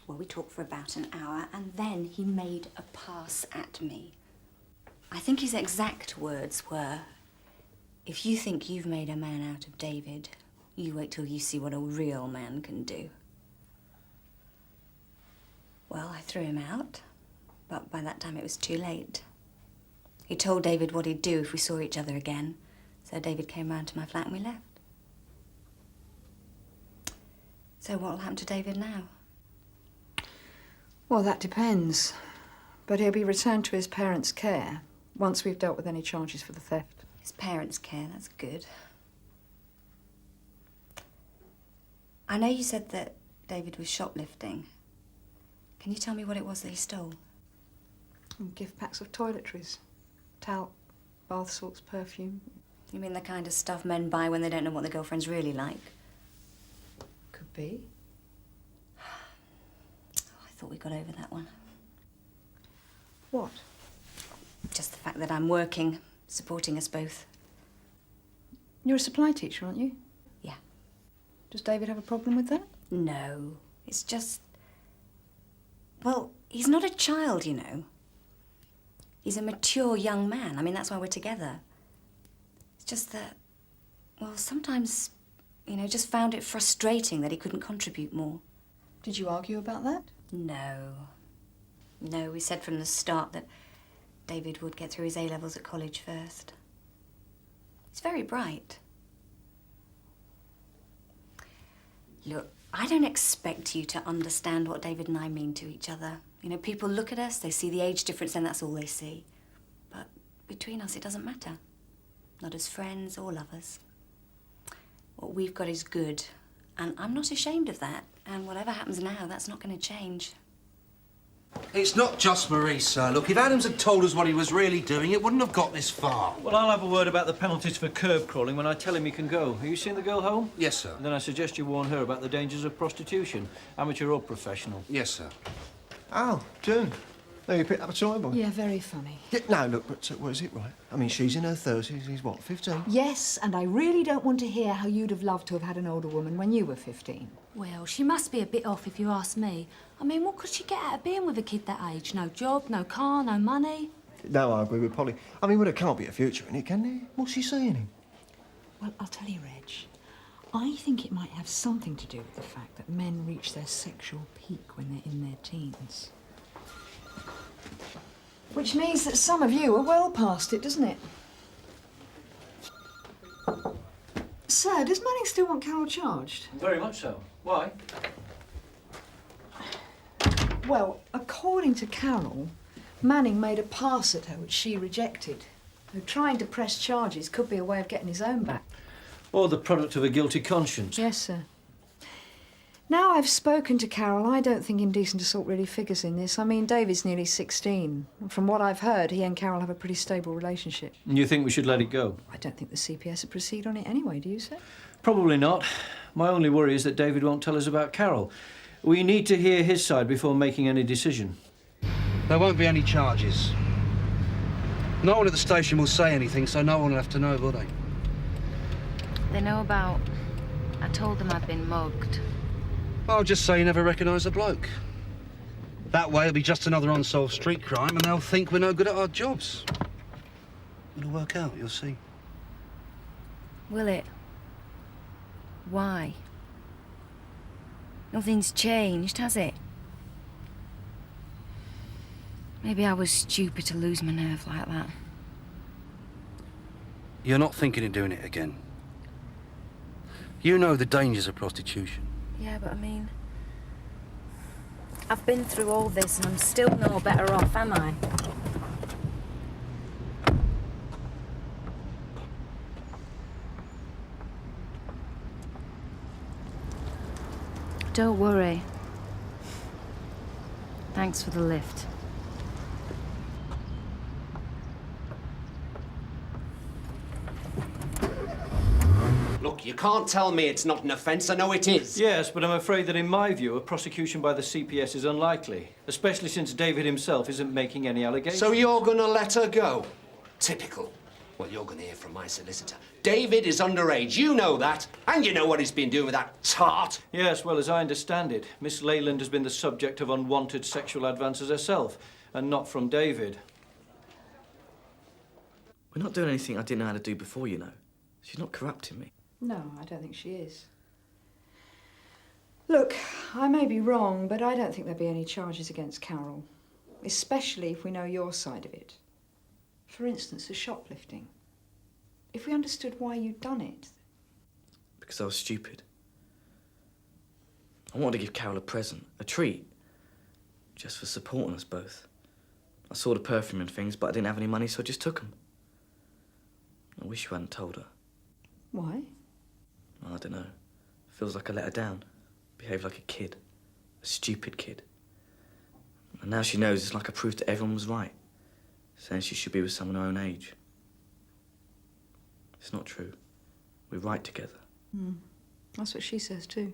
Well, we talked for about an hour, and then he made a pass at me. I think his exact words were, If you think you've made a man out of David, you wait till you see what a real man can do. Well, I threw him out, but by that time it was too late. He told David what he'd do if we saw each other again, so David came round to my flat and we left. So what'll happen to David now? Well, that depends. But he'll be returned to his parents' care once we've dealt with any charges for the theft. His parents' care, that's good. I know you said that David was shoplifting. Can you tell me what it was that he stole? Gift packs of toiletries. Talc, bath salts, perfume. You mean the kind of stuff men buy when they don't know what their girlfriends really like? Could be. I thought we got over that one. What? Just the fact that I'm working, supporting us both. You're a supply teacher, aren't you? Yeah. Does David have a problem with that? No. It's just... Well, he's not a child, you know. He's a mature young man. I mean, that's why we're together. It's just that, well, sometimes, you know, just found it frustrating that he couldn't contribute more. Did you argue about that? No. No, we said from the start that David would get through his A-levels at college first. He's very bright. Look, I don't expect you to understand what David and I mean to each other. You know, people look at us, they see the age difference, and that's all they see. But between us, it doesn't matter. Not as friends or lovers. What we've got is good, and I'm not ashamed of that. And whatever happens now, that's not going to change. It's not just Marie, sir. Look, if Adams had told us what he was really doing, it wouldn't have got this far. Well, I'll have a word about the penalties for curb crawling when I tell him he can go. Have you seen the girl home? Yes, sir. And then I suggest you warn her about the dangers of prostitution, amateur or professional. Yes, sir. Oh, June. There you picked up a toy boy. Yeah, very funny. Yeah, no, look, but what is it, right? I mean, she's in her 30s, he's what, 15? Yes, and I really don't want to hear how you'd have loved to have had an older woman when you were 15. Well, she must be a bit off if you ask me. I mean, what could she get out of being with a kid that age? No job, no car, no money. No, I agree with Polly. I mean, well, there can't be a future in it, can there? What's she saying in him? Well, I'll tell you, Reg, I think it might have something to do with the fact that men reach their sexual peak when they're in their teens. Which means that some of you are well past it, doesn't it? Sir, does Manning still want Carol charged? Very much so. Why? Well, according to Carol, Manning made a pass at her which she rejected. So trying to press charges could be a way of getting his own back. Or the product of a guilty conscience. Yes, sir. Now I've spoken to Carol, I don't think indecent assault really figures in this. I mean, David's nearly 16. From what I've heard, he and Carol have a pretty stable relationship. And you think we should let it go? I don't think the CPS would proceed on it anyway, do you, sir? Probably not. My only worry is that David won't tell us about Carol. We need to hear his side before making any decision. There won't be any charges. No one at the station will say anything, so no one will have to know, will they? They know about... I told them I'd been mugged. I'll just say you never recognised the bloke. That way it'll be just another unsolved street crime and they'll think we're no good at our jobs. It'll work out, you'll see. Will it? Why? Nothing's changed, has it? Maybe I was stupid to lose my nerve like that. You're not thinking of doing it again. You know the dangers of prostitution. Yeah, but I mean... I've been through all this and I'm still no better off, am I? Don't worry. Thanks for the lift. Look, you can't tell me it's not an offence. I know it is. Yes, but I'm afraid that in my view, a prosecution by the CPS is unlikely, especially since David himself isn't making any allegations. So you're going to let her go? Typical. Well, you're going to hear from my solicitor. David is underage. You know that. And you know what he's been doing with that tart. Yes, well, as I understand it, Miss Leyland has been the subject of unwanted sexual advances herself, and not from David. We're not doing anything I didn't know how to do before, you know. She's not corrupting me. No, I don't think she is. Look, I may be wrong, but I don't think there'll be any charges against Carol, especially if we know your side of it. For instance, the shoplifting. If we understood why you'd done it. Because I was stupid. I wanted to give Carol a present, a treat. Just for supporting us both. I saw the perfume and things, but I didn't have any money, so I just took them. I wish you hadn't told her. Why? I don't know. Feels like I let her down. Behaved like a kid. A stupid kid. And now she knows it's like I proved that everyone was right. Saying she should be with someone her own age. It's not true. We're right together. That's what she says too.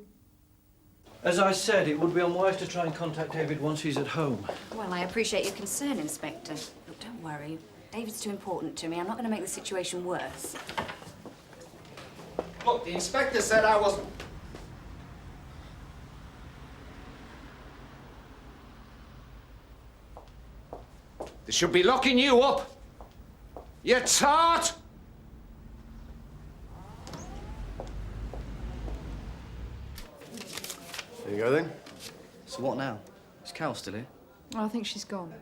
As I said, it would be unwise to try and contact David once he's at home. Well, I appreciate your concern, Inspector. Look, don't worry. David's too important to me. I'm not going to make the situation worse. Look, the inspector said I wasn't... They should be locking you up. You tart! There you go, then. So what now? Is Carol still here? I think she's gone.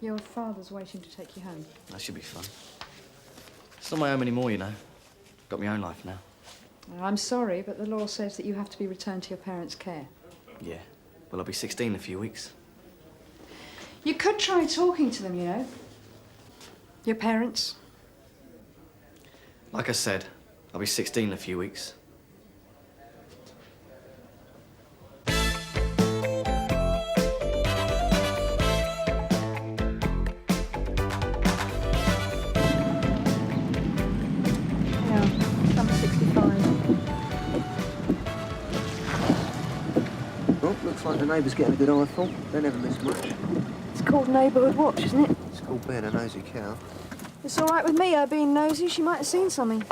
Your father's waiting to take you home. That should be fun. It's not my home anymore, you know. Got my own life now. I'm sorry, but the law says that you have to be returned to your parents' care. Yeah. Well, I'll be 16 in a few weeks. You could try talking to them, you know. Your parents. Like I said, I'll be 16 in a few weeks. Well, looks like the neighbour's getting a good eyeful. They never miss much. It's called Neighbourhood Watch, isn't it? It's called being a nosy cow. It's all right with me, her being nosy. She might have seen something.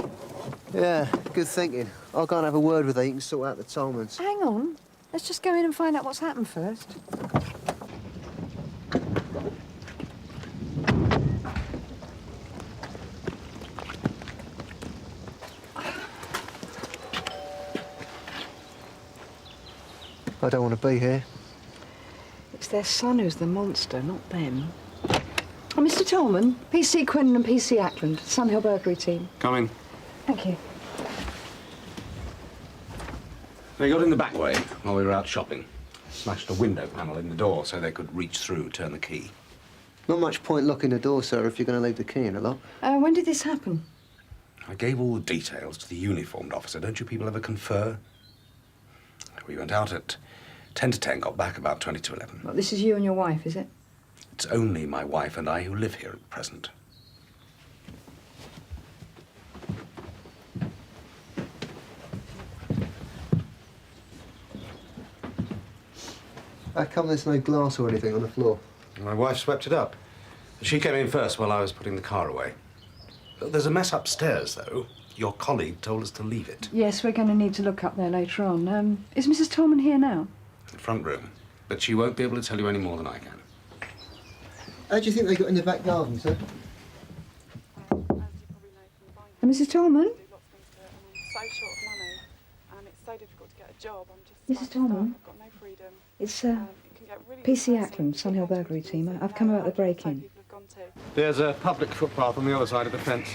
Yeah, good thinking. I'll go and have a word with her. You can sort out the Tolmans. Hang on. Let's just go in and find out what's happened first. I don't want to be here. It's their son who's the monster, not them. Oh, Mr. Tolman, PC Quinlan and PC Ackland, Sunhill burglary team. Come in. Thank you. They got in the back way while we were out shopping. Smashed a window panel in the door so they could reach through, turn the key. Not much point locking the door, sir, if you're going to leave the key in a lock. When did this happen? I gave all the details to the uniformed officer. Don't you people ever confer? We went out at 10 to 10, got back about 20 to 11. Well, this is you and your wife, is it? It's only my wife and I who live here at present. How come there's no glass or anything on the floor? My wife swept it up. She came in first while I was putting the car away. There's a mess upstairs, though. Your colleague told us to leave it. Yes, we're going to need to look up there later on. Is Mrs. Tolman here now? In the front room. But she won't be able to tell you any more than I can. How do you think they got in the back garden, sir? Mrs. Tolman? So short of money, and it's so difficult to get a job. I'm just Mrs. Tolman? I've got no freedom. It's It can get really PC Ackland, Sunhill burglary team. I've come about the break-in. There's a public footpath on the other side of the fence.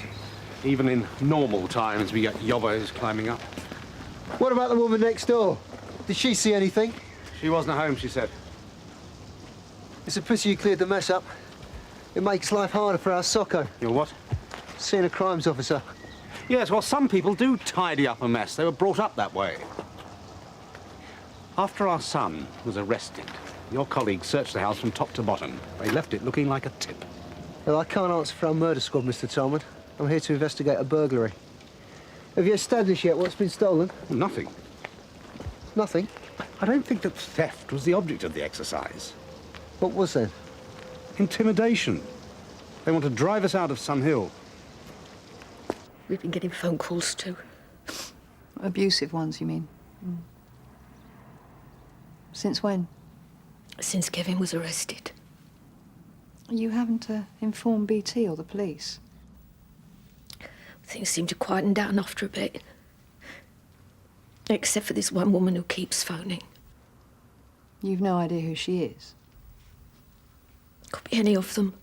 Even in normal times, we get yobbos climbing up. What about the woman next door? Did she see anything? She wasn't at home, she said. It's a pity you cleared the mess up. It makes life harder for our Socko. Your what? Seeing a crimes officer. Yes, well, some people do tidy up a mess. They were brought up that way. After our son was arrested, your colleagues searched the house from top to bottom. They left it looking like a tip. Well, I can't answer for our murder squad, Mr. Tolman. I'm here to investigate a burglary. Have you established yet what's been stolen? Nothing. Nothing? I don't think that theft was the object of the exercise. What was then? Intimidation. They want to drive us out of Sun Hill. We've been getting phone calls too. Abusive ones, you mean? Since when? Since Kevin was arrested. You haven't informed BT or the police? Things seem to quieten down after a bit. Except for this one woman who keeps phoning. You've no idea who she is? Could be any of them.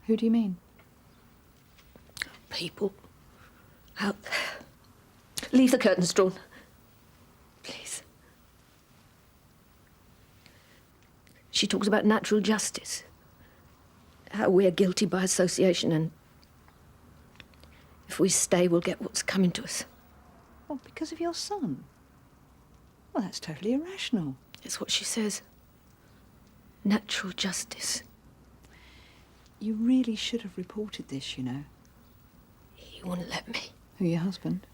Who do you mean? People out there. Leave the curtains drawn. Please. She talks about natural justice. How we're guilty by association, and if we stay, we'll get what's coming to us. What, because of your son? Well, that's totally irrational. It's what she says. Natural justice. You really should have reported this, you know. He wouldn't let me. Who, your husband?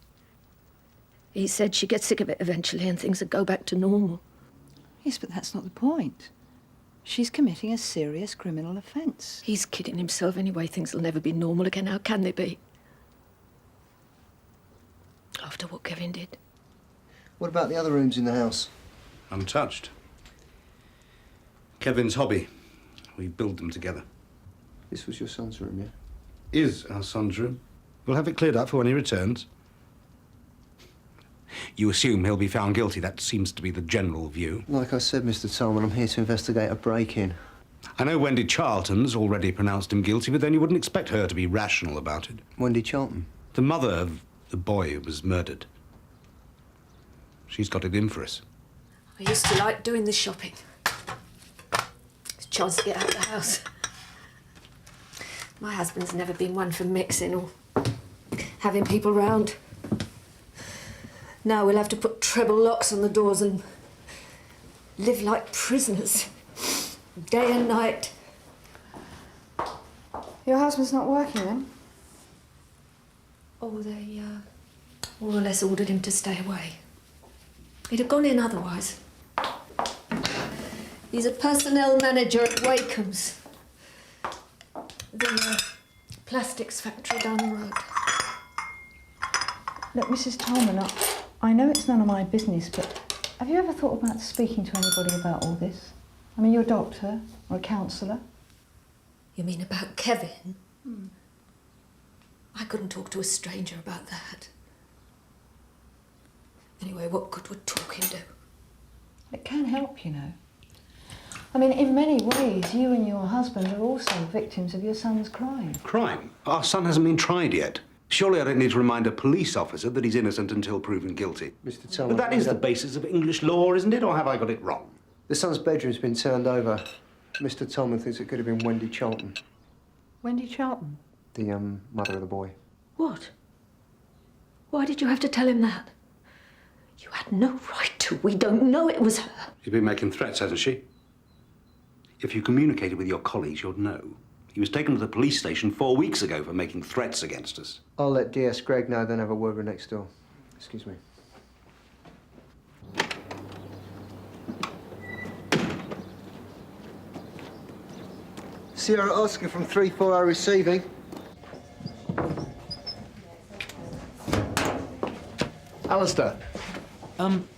He said she'd get sick of it eventually and things would go back to normal. Yes, but that's not the point. She's committing a serious criminal offence. He's kidding himself anyway. Things will never be normal again. How can they be? After what Kevin did. What about the other rooms in the house? Untouched. Kevin's hobby. We build them together. This was your son's room, yeah? Is our son's room. We'll have it cleared up for when he returns. You assume he'll be found guilty. That seems to be the general view. Like I said, Mr. Tolman, I'm here to investigate a break-in. I know Wendy Charlton's already pronounced him guilty, but then you wouldn't expect her to be rational about it. Wendy Charlton? The mother of the boy who was murdered. She's got it in for us. I used to like doing the shopping. It's a chance to get out of the house. My husband's never been one for mixing or having people round. Now we'll have to put treble locks on the doors and live like prisoners, day and night. Your husband's not working then? Oh, they more or less ordered him to stay away. He'd have gone in otherwise. He's a personnel manager at Wakeham's, the plastics factory down the road. Look, Mrs. Tolman, I know it's none of my business, but have you ever thought about speaking to anybody about all this? I mean, you're a doctor or a counsellor. You mean about Kevin? I couldn't talk to a stranger about that. Anyway, what good would talking do? It can help, you know. I mean, in many ways, you and your husband are also victims of your son's crime. Crime? Our son hasn't been tried yet. Surely I don't need to remind a police officer that he's innocent until proven guilty. Mr. Tolman... But that is the basis of English law, isn't it? Or have I got it wrong? The son's bedroom's been turned over. Mr. Tolman thinks it could have been Wendy Charlton. Wendy Charlton? The, mother of the boy. What? Why did you have to tell him that? You had no right to. We don't know it was her. She's been making threats, hasn't she? If you communicated with your colleagues, you'd know. He was taken to the police station 4 weeks ago for making threats against us. I'll let DS Gregg know, then have a word with next door. Excuse me. Sierra Oscar from 340 receiving. Alistair.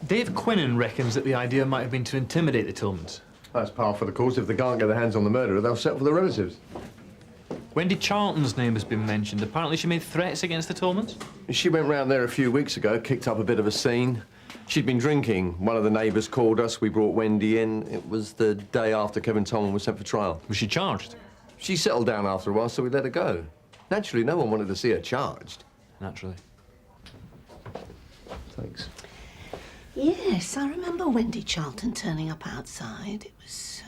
Dave Quinnan reckons that the idea might have been to intimidate the Tillmans. That's par for the course. If they can't get their hands on the murderer, they'll settle for the relatives. Wendy Charlton's name has been mentioned. Apparently she made threats against the Tillmans. She went round there a few weeks ago, kicked up a bit of a scene. She'd been drinking. One of the neighbours called us. We brought Wendy in. It was the day after Kevin Tolman was sent for trial. Was she charged? She settled down after a while, so we let her go. Naturally, no one wanted to see her charged. Naturally. Thanks. Yes, I remember Wendy Charlton turning up outside. It was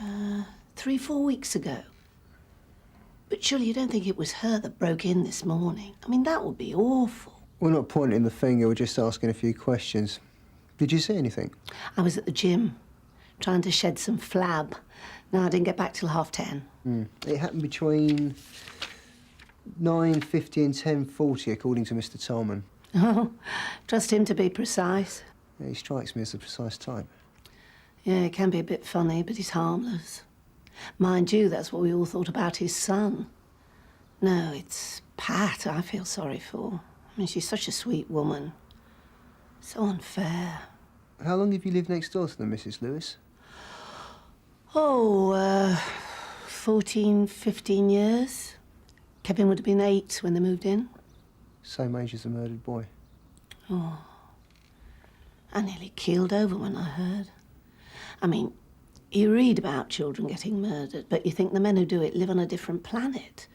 3-4 weeks ago. But surely you don't think it was her that broke in this morning? I mean, that would be awful. We're not pointing the finger, we're just asking a few questions. Did you see anything? I was at the gym, trying to shed some flab. No, I didn't get back till 10:30. It happened between 9:50 and 10:40, according to Mr. Tolman. Oh, trust him to be precise. Yeah, he strikes me as the precise type. Yeah, he can be a bit funny, but he's harmless. Mind you, that's what we all thought about his son. No, it's Pat I feel sorry for. I mean, she's such a sweet woman. So unfair. How long have you lived next door to them, Mrs. Lewis? Oh, 14, 15 years. Kevin would have been 8 when they moved in. Same age as the murdered boy. Oh. I nearly keeled over when I heard. I mean, you read about children getting murdered, but you think the men who do it live on a different planet.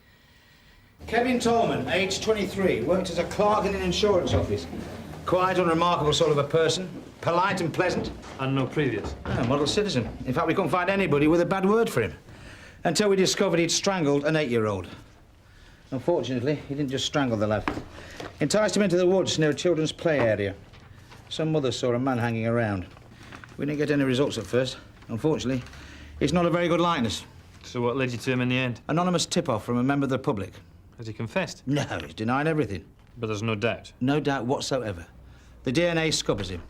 Kevin Tolman, age 23, worked as a clerk in an insurance office. Quite unremarkable sort of a person, polite and pleasant. And no previous? Model citizen. In fact, we couldn't find anybody with a bad word for him. Until we discovered he'd strangled an 8-year-old. Unfortunately, he didn't just strangle the lad. Enticed him into the woods near a children's play area. Some mother saw a man hanging around. We didn't get any results at first. Unfortunately, it's not a very good likeness. So what led you to him in the end? Anonymous tip-off from a member of the public. Has he confessed? No, he's denying everything. But there's no doubt? No doubt whatsoever. The DNA scuppers him.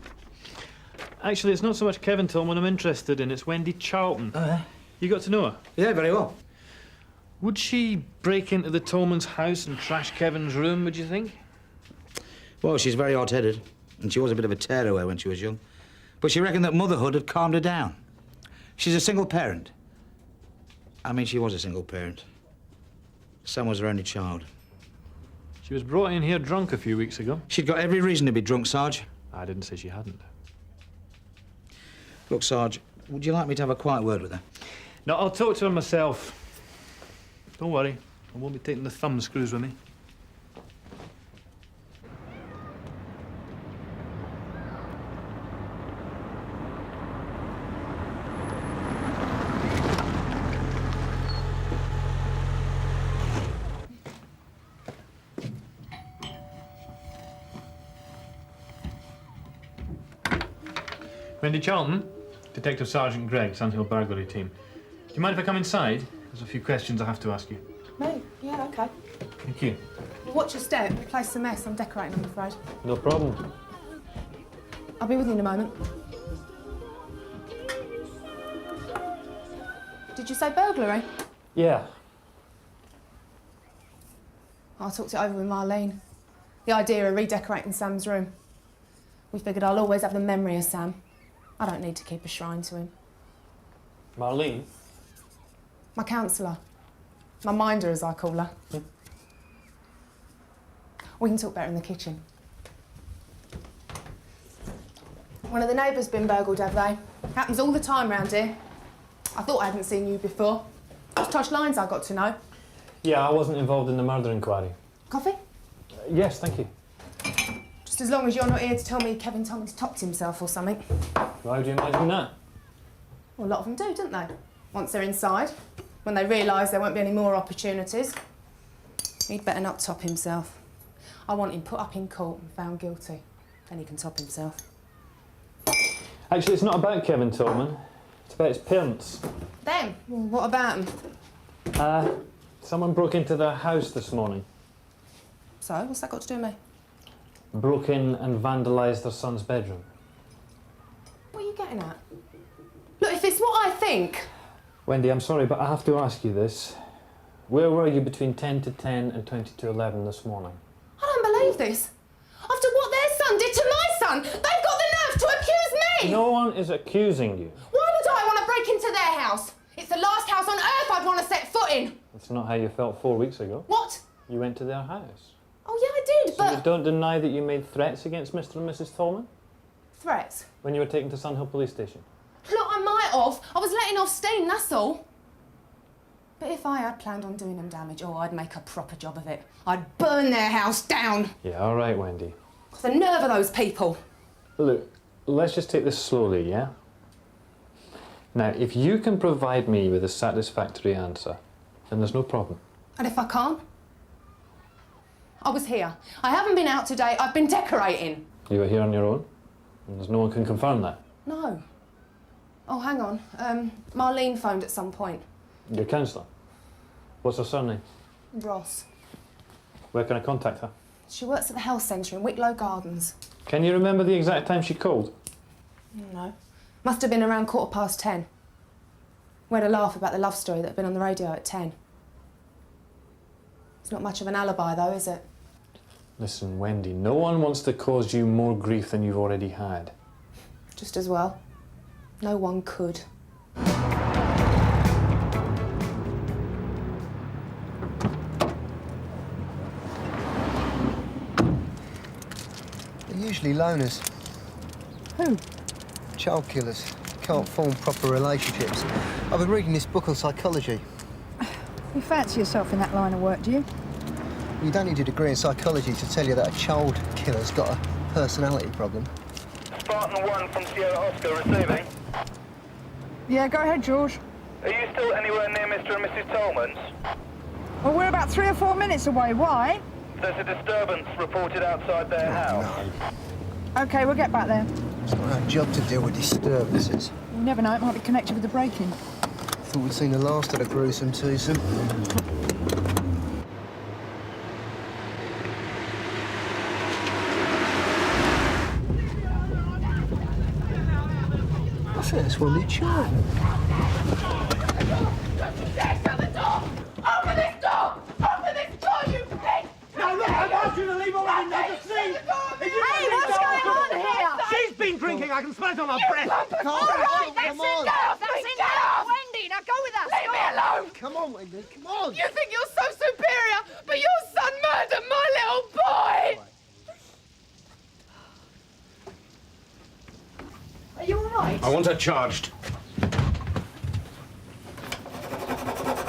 Actually, it's not so much Kevin Tolman I'm interested in, it's Wendy Charlton. Oh, yeah? You got to know her? Yeah, very well. Would she break into the Tolman's house and trash Kevin's room, would you think? Well, she's very hot-headed, and she was a bit of a tearaway when she was young. But she reckoned that motherhood had calmed her down. She's a single parent. I mean, she was a single parent. Sam was her only child. She was brought in here drunk a few weeks ago. She'd got every reason to be drunk, Sarge. I didn't say she hadn't. Look, Sarge, would you like me to have a quiet word with her? No, I'll talk to her myself. Don't worry, I won't be taking the thumb screws with me. Wendy Charlton, Detective Sergeant Gregg, Sandhill Burglary Team. Do you mind if I come inside? There's a few questions I have to ask you. No, yeah, okay. Thank you. Well, watch your step. The place is a mess. I'm decorating, I'm afraid. No problem. I'll be with you in a moment. Did you say burglary? Yeah. I talked it over with Marlene. The idea of redecorating Sam's room. We figured I'll always have the memory of Sam. I don't need to keep a shrine to him. Marlene? My counsellor. My minder, as I call her. We can talk better in the kitchen. One of the neighbours been burgled, have they? Happens all the time round here. I thought I hadn't seen you before. It's Tosh Lines I got to know. Yeah, I wasn't involved in the murder inquiry. Coffee? Yes, thank you. Just as long as you're not here to tell me Kevin Thomas topped himself or something. Why would you imagine that? Well, a lot of them do, don't they? Once they're inside, when they realise there won't be any more opportunities. He'd better not top himself. I want him put up in court and found guilty. Then he can top himself. Actually, it's not about Kevin Tolman. It's about his parents. Them? Well, what about them? Someone broke into their house this morning. So, what's that got to do with me? Broke in and vandalised their son's bedroom. What are you getting at? Look, if it's what I think... Wendy, I'm sorry, but I have to ask you this. Where were you between 10 to 10 and 20 to 11 this morning? I don't believe this. After what their son did to my son, they've got the nerve to accuse me! No one is accusing you. Why would I want to break into their house? It's the last house on earth I'd want to set foot in. That's not how you felt 4 weeks ago. What? You went to their house. Oh, yeah, I did, So but... you don't deny that you made threats against Mr. and Mrs. Tolman? Threats? When you were taken to Sandhill Police Station? Look, I might have. I was letting off steam, that's all. But if I had planned on doing them damage, oh, I'd make a proper job of it. I'd burn their house down. Yeah, all right, Wendy. The nerve of those people. Look, let's just take this slowly, yeah? Now, if you can provide me with a satisfactory answer, then there's no problem. And if I can't? I was here. I haven't been out today. I've been decorating. You were here on your own? And there's no one can confirm that? No. Oh, hang on. Marlene phoned at some point. Your counsellor? What's her surname? Ross. Where can I contact her? She works at the health centre in Wicklow Gardens. Can you remember the exact time she called? No. Must have been around 10:15. We had a laugh about the love story that had been on the radio at 10. It's not much of an alibi, though, is it? Listen, Wendy, no one wants to cause you more grief than you've already had. Just as well. No one could. They're usually loners. Who? Child killers. Can't form proper relationships. I've been reading this book on psychology. You fancy yourself in that line of work, do you? You don't need a degree in psychology to tell you that a child killer's got a personality problem. Spartan 1 from Sierra Oscar receiving. Yeah, go ahead, George. Are you still anywhere near Mr. and Mrs. Tolman's? Well, we're about 3 or 4 minutes away. Why? There's a disturbance reported outside their house. OK, we'll get back there. It's not our job to deal with disturbances. You never know, it might be connected with the break-in. Thought we'd seen the last of the gruesome twosome. I think that's one they child. Open this door! Open this door, you pig! No, look, I've asked you to leave all in there to sleep. Hey, what's going on here? She's been drinking. I can smell it on her breath. All right, that's it. Get off. That's enough. Wendy, now go with us. Leave me alone. Come on, Wendy, come on. You think you're so superior, but your son murdered my little boy. Are you all right? I want her charged.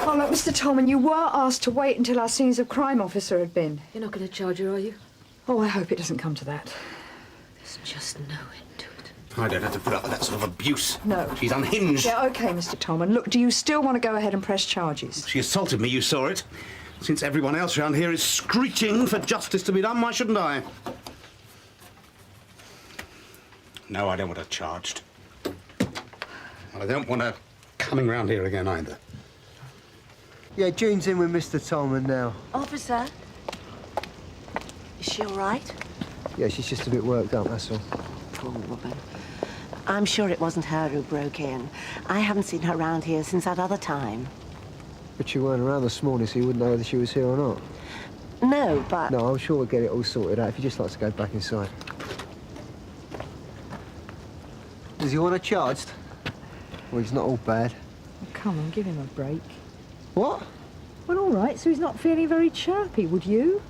Oh, look, Mr. Tolman, you were asked to wait until our scenes of crime officer had been. You're not going to charge her, are you? Oh, I hope it doesn't come to that. There's just no end to it. I don't have to put up with that sort of abuse. No. She's unhinged. Yeah, OK, Mr. Tolman. Look, do you still want to go ahead and press charges? She assaulted me, you saw it. Since everyone else around here is screeching for justice to be done, why shouldn't I? No, I don't want her charged. I don't want her coming round here again either. Yeah, June's in with Mr. Tolman now. Officer, is she all right? Yeah, she's just a bit worked up, that's all. Poor woman. I'm sure it wasn't her who broke in. I haven't seen her around here since that other time. But you weren't around this morning, so you wouldn't know whether she was here or not. No, but... No, I'm sure we'll get it all sorted out if you'd just like to go back inside. Does he want her charged? Well, he's not all bad. Oh, come on, give him a break. What? Well, all right, so he's not feeling very chirpy, would you?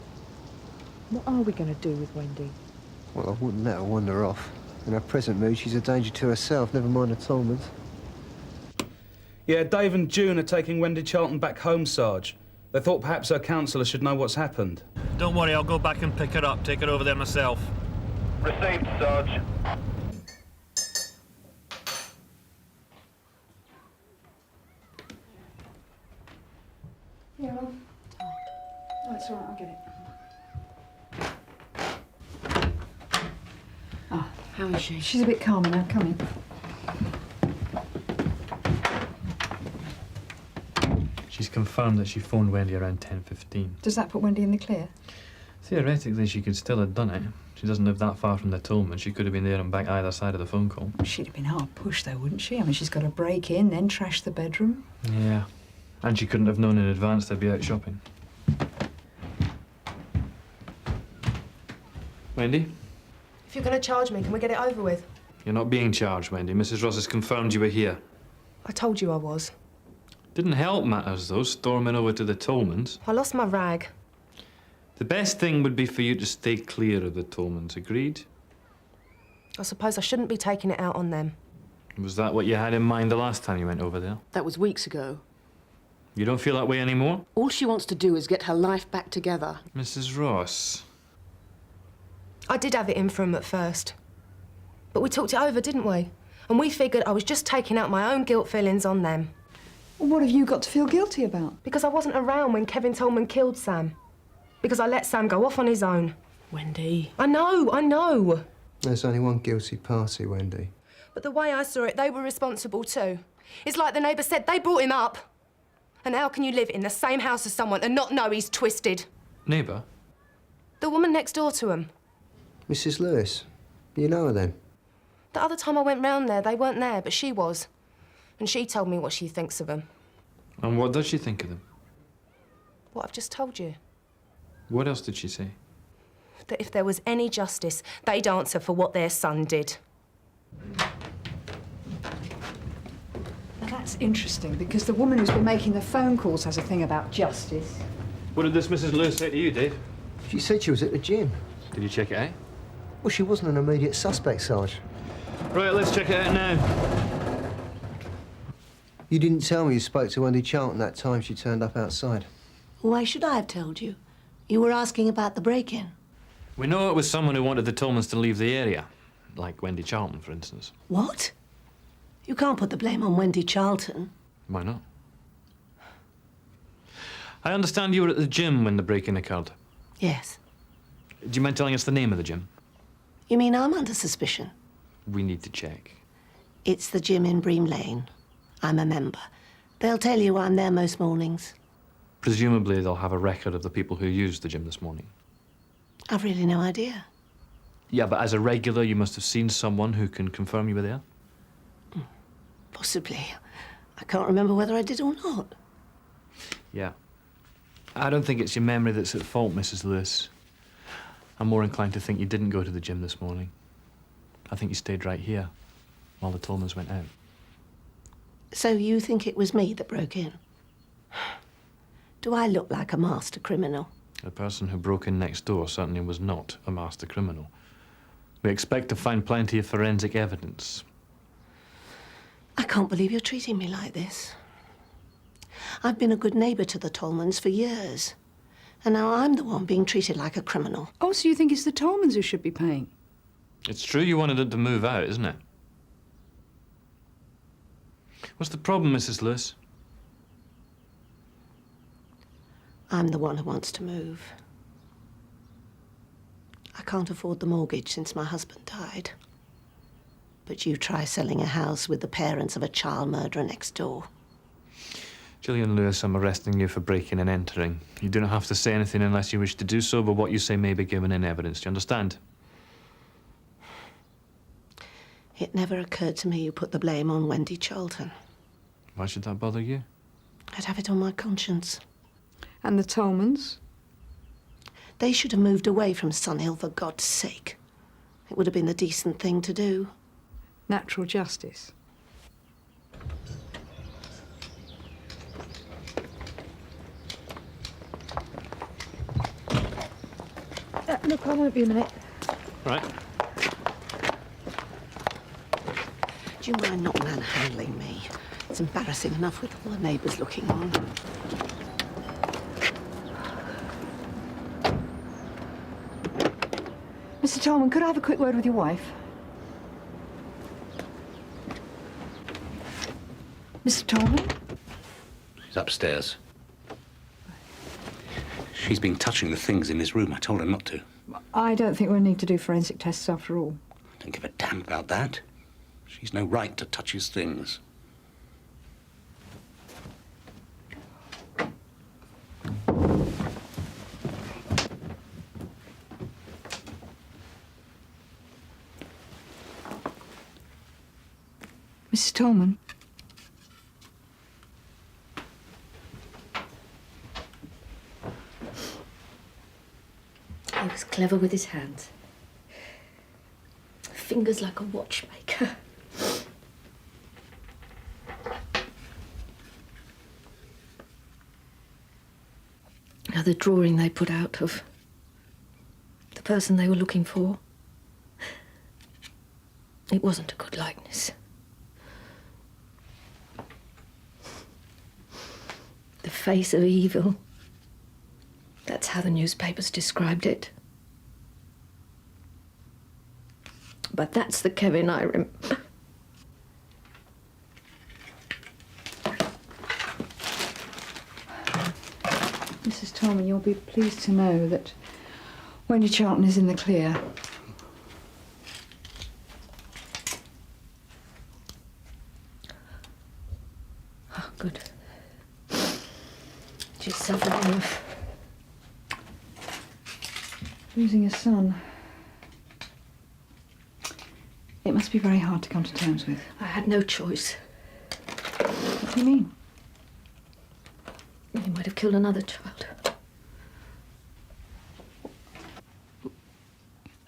What are we going to do with Wendy? Well, I wouldn't let her wander off. In her present mood, she's a danger to herself, never mind the Tolmans. Yeah, Dave and June are taking Wendy Charlton back home, Sarge. They thought perhaps her counsellor should know what's happened. Don't worry, I'll go back and pick her up. Take her over there myself. Received, Sarge. Yeah, well... Oh, it's all right, I'll get it. Oh, how is she? She's a bit calmer now. Come in. She's confirmed that she phoned Wendy around 10:15. Does that put Wendy in the clear? Theoretically, she could still have done it. She doesn't live that far from the Tolman. She could have been there and back either side of the phone call. She'd have been hard pushed, though, wouldn't she? I mean, she's got to break in, then trash the bedroom. Yeah. And she couldn't have known in advance they'd be out shopping. Wendy? If you're going to charge me, can we get it over with? You're not being charged, Wendy. Mrs. Ross has confirmed you were here. I told you I was. Didn't help matters, though, storming over to the Tolmans. I lost my rag. The best thing would be for you to stay clear of the Tolmans, agreed? I suppose I shouldn't be taking it out on them. Was that what you had in mind the last time you went over there? That was weeks ago. You don't feel that way anymore? All she wants to do is get her life back together. Mrs. Ross. I did have it in for him at first. But we talked it over, didn't we? And we figured I was just taking out my own guilt feelings on them. Well, what have you got to feel guilty about? Because I wasn't around when Kevin Tolman killed Sam. Because I let Sam go off on his own. Wendy. I know. There's only one guilty party, Wendy. But the way I saw it, they were responsible too. It's like the neighbour said, they brought him up. And how can you live in the same house as someone and not know he's twisted? Neighbour? The woman next door to him. Mrs. Lewis. You know her then? The other time I went round there, they weren't there, but she was. And she told me what she thinks of him. And what does she think of them? What I've just told you. What else did she say? That if there was any justice, they'd answer for what their son did. Now, that's interesting, because the woman who's been making the phone calls has a thing about justice. What did this Mrs. Lewis say to you, Dave? She said she was at the gym. Did you check it out? Well, she wasn't an immediate suspect, Sarge. Right, let's check it out now. You didn't tell me you spoke to Wendy Charlton that time she turned up outside. Why should I have told you? You were asking about the break-in. We know it was someone who wanted the Tolmans to leave the area. Like Wendy Charlton, for instance. What? You can't put the blame on Wendy Charlton. Why not? I understand you were at the gym when the break-in occurred. Yes. Do you mind telling us the name of the gym? You mean I'm under suspicion? We need to check. It's the gym in Bream Lane. I'm a member. They'll tell you I'm there most mornings. Presumably they'll have a record of the people who used the gym this morning. I've really no idea. Yeah, but as a regular, you must have seen someone who can confirm you were there? Possibly. I can't remember whether I did or not. Yeah. I don't think it's your memory that's at fault, Mrs. Lewis. I'm more inclined to think you didn't go to the gym this morning. I think you stayed right here while the Tolmans went out. So you think it was me that broke in? Do I look like a master criminal? The person who broke in next door certainly was not a master criminal. We expect to find plenty of forensic evidence. I can't believe you're treating me like this. I've been a good neighbour to the Tolmans for years. And now I'm the one being treated like a criminal. Oh, so you think it's the Tolmans who should be paying? It's true you wanted them to move out, isn't it? What's the problem, Mrs. Lewis? I'm the one who wants to move. I can't afford the mortgage since my husband died. But you try selling a house with the parents of a child murderer next door. Gillian Lewis, I'm arresting you for breaking and entering. You do not have to say anything unless you wish to do so, but what you say may be given in evidence. Do you understand? It never occurred to me you put the blame on Wendy Charlton. Why should that bother you? I'd have it on my conscience. And the Tolmans? They should have moved away from Sunhill for God's sake. It would have been the decent thing to do. Natural justice. Look, I won't be a minute. Right. Do you mind not manhandling me? It's embarrassing enough with all the neighbours looking on. Mr. Tolman, could I have a quick word with your wife? Mr. Tolman? She's upstairs. She's been touching the things in this room. I told her not to. I don't think we'll need to do forensic tests after all. Don't give a damn about that. She's no right to touch his things. Mrs. Tolman? He was clever with his hands. Fingers like a watchmaker. Now, the drawing they put out of the person they were looking for, it wasn't a good likeness. The face of evil. That's how the newspapers described it. But that's the Kevin I remember. Mrs. Tolman, you'll be pleased to know that Wendy Charlton is in the clear. Oh, good. She's suffered enough. Losing a son. It must be very hard to come to terms with. I had no choice. What do you mean? He might have killed another child.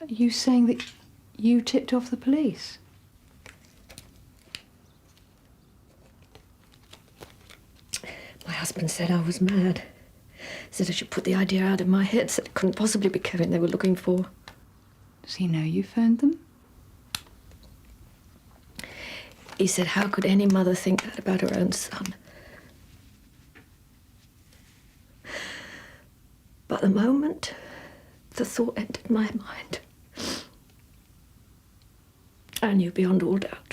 Are you saying that you tipped off the police? My husband said I was mad. Said I should put the idea out of my head, said it couldn't possibly be Kevin they were looking for. Does he know you phoned them? He said, how could any mother think that about her own son? But the moment the thought entered my mind, I knew beyond all doubt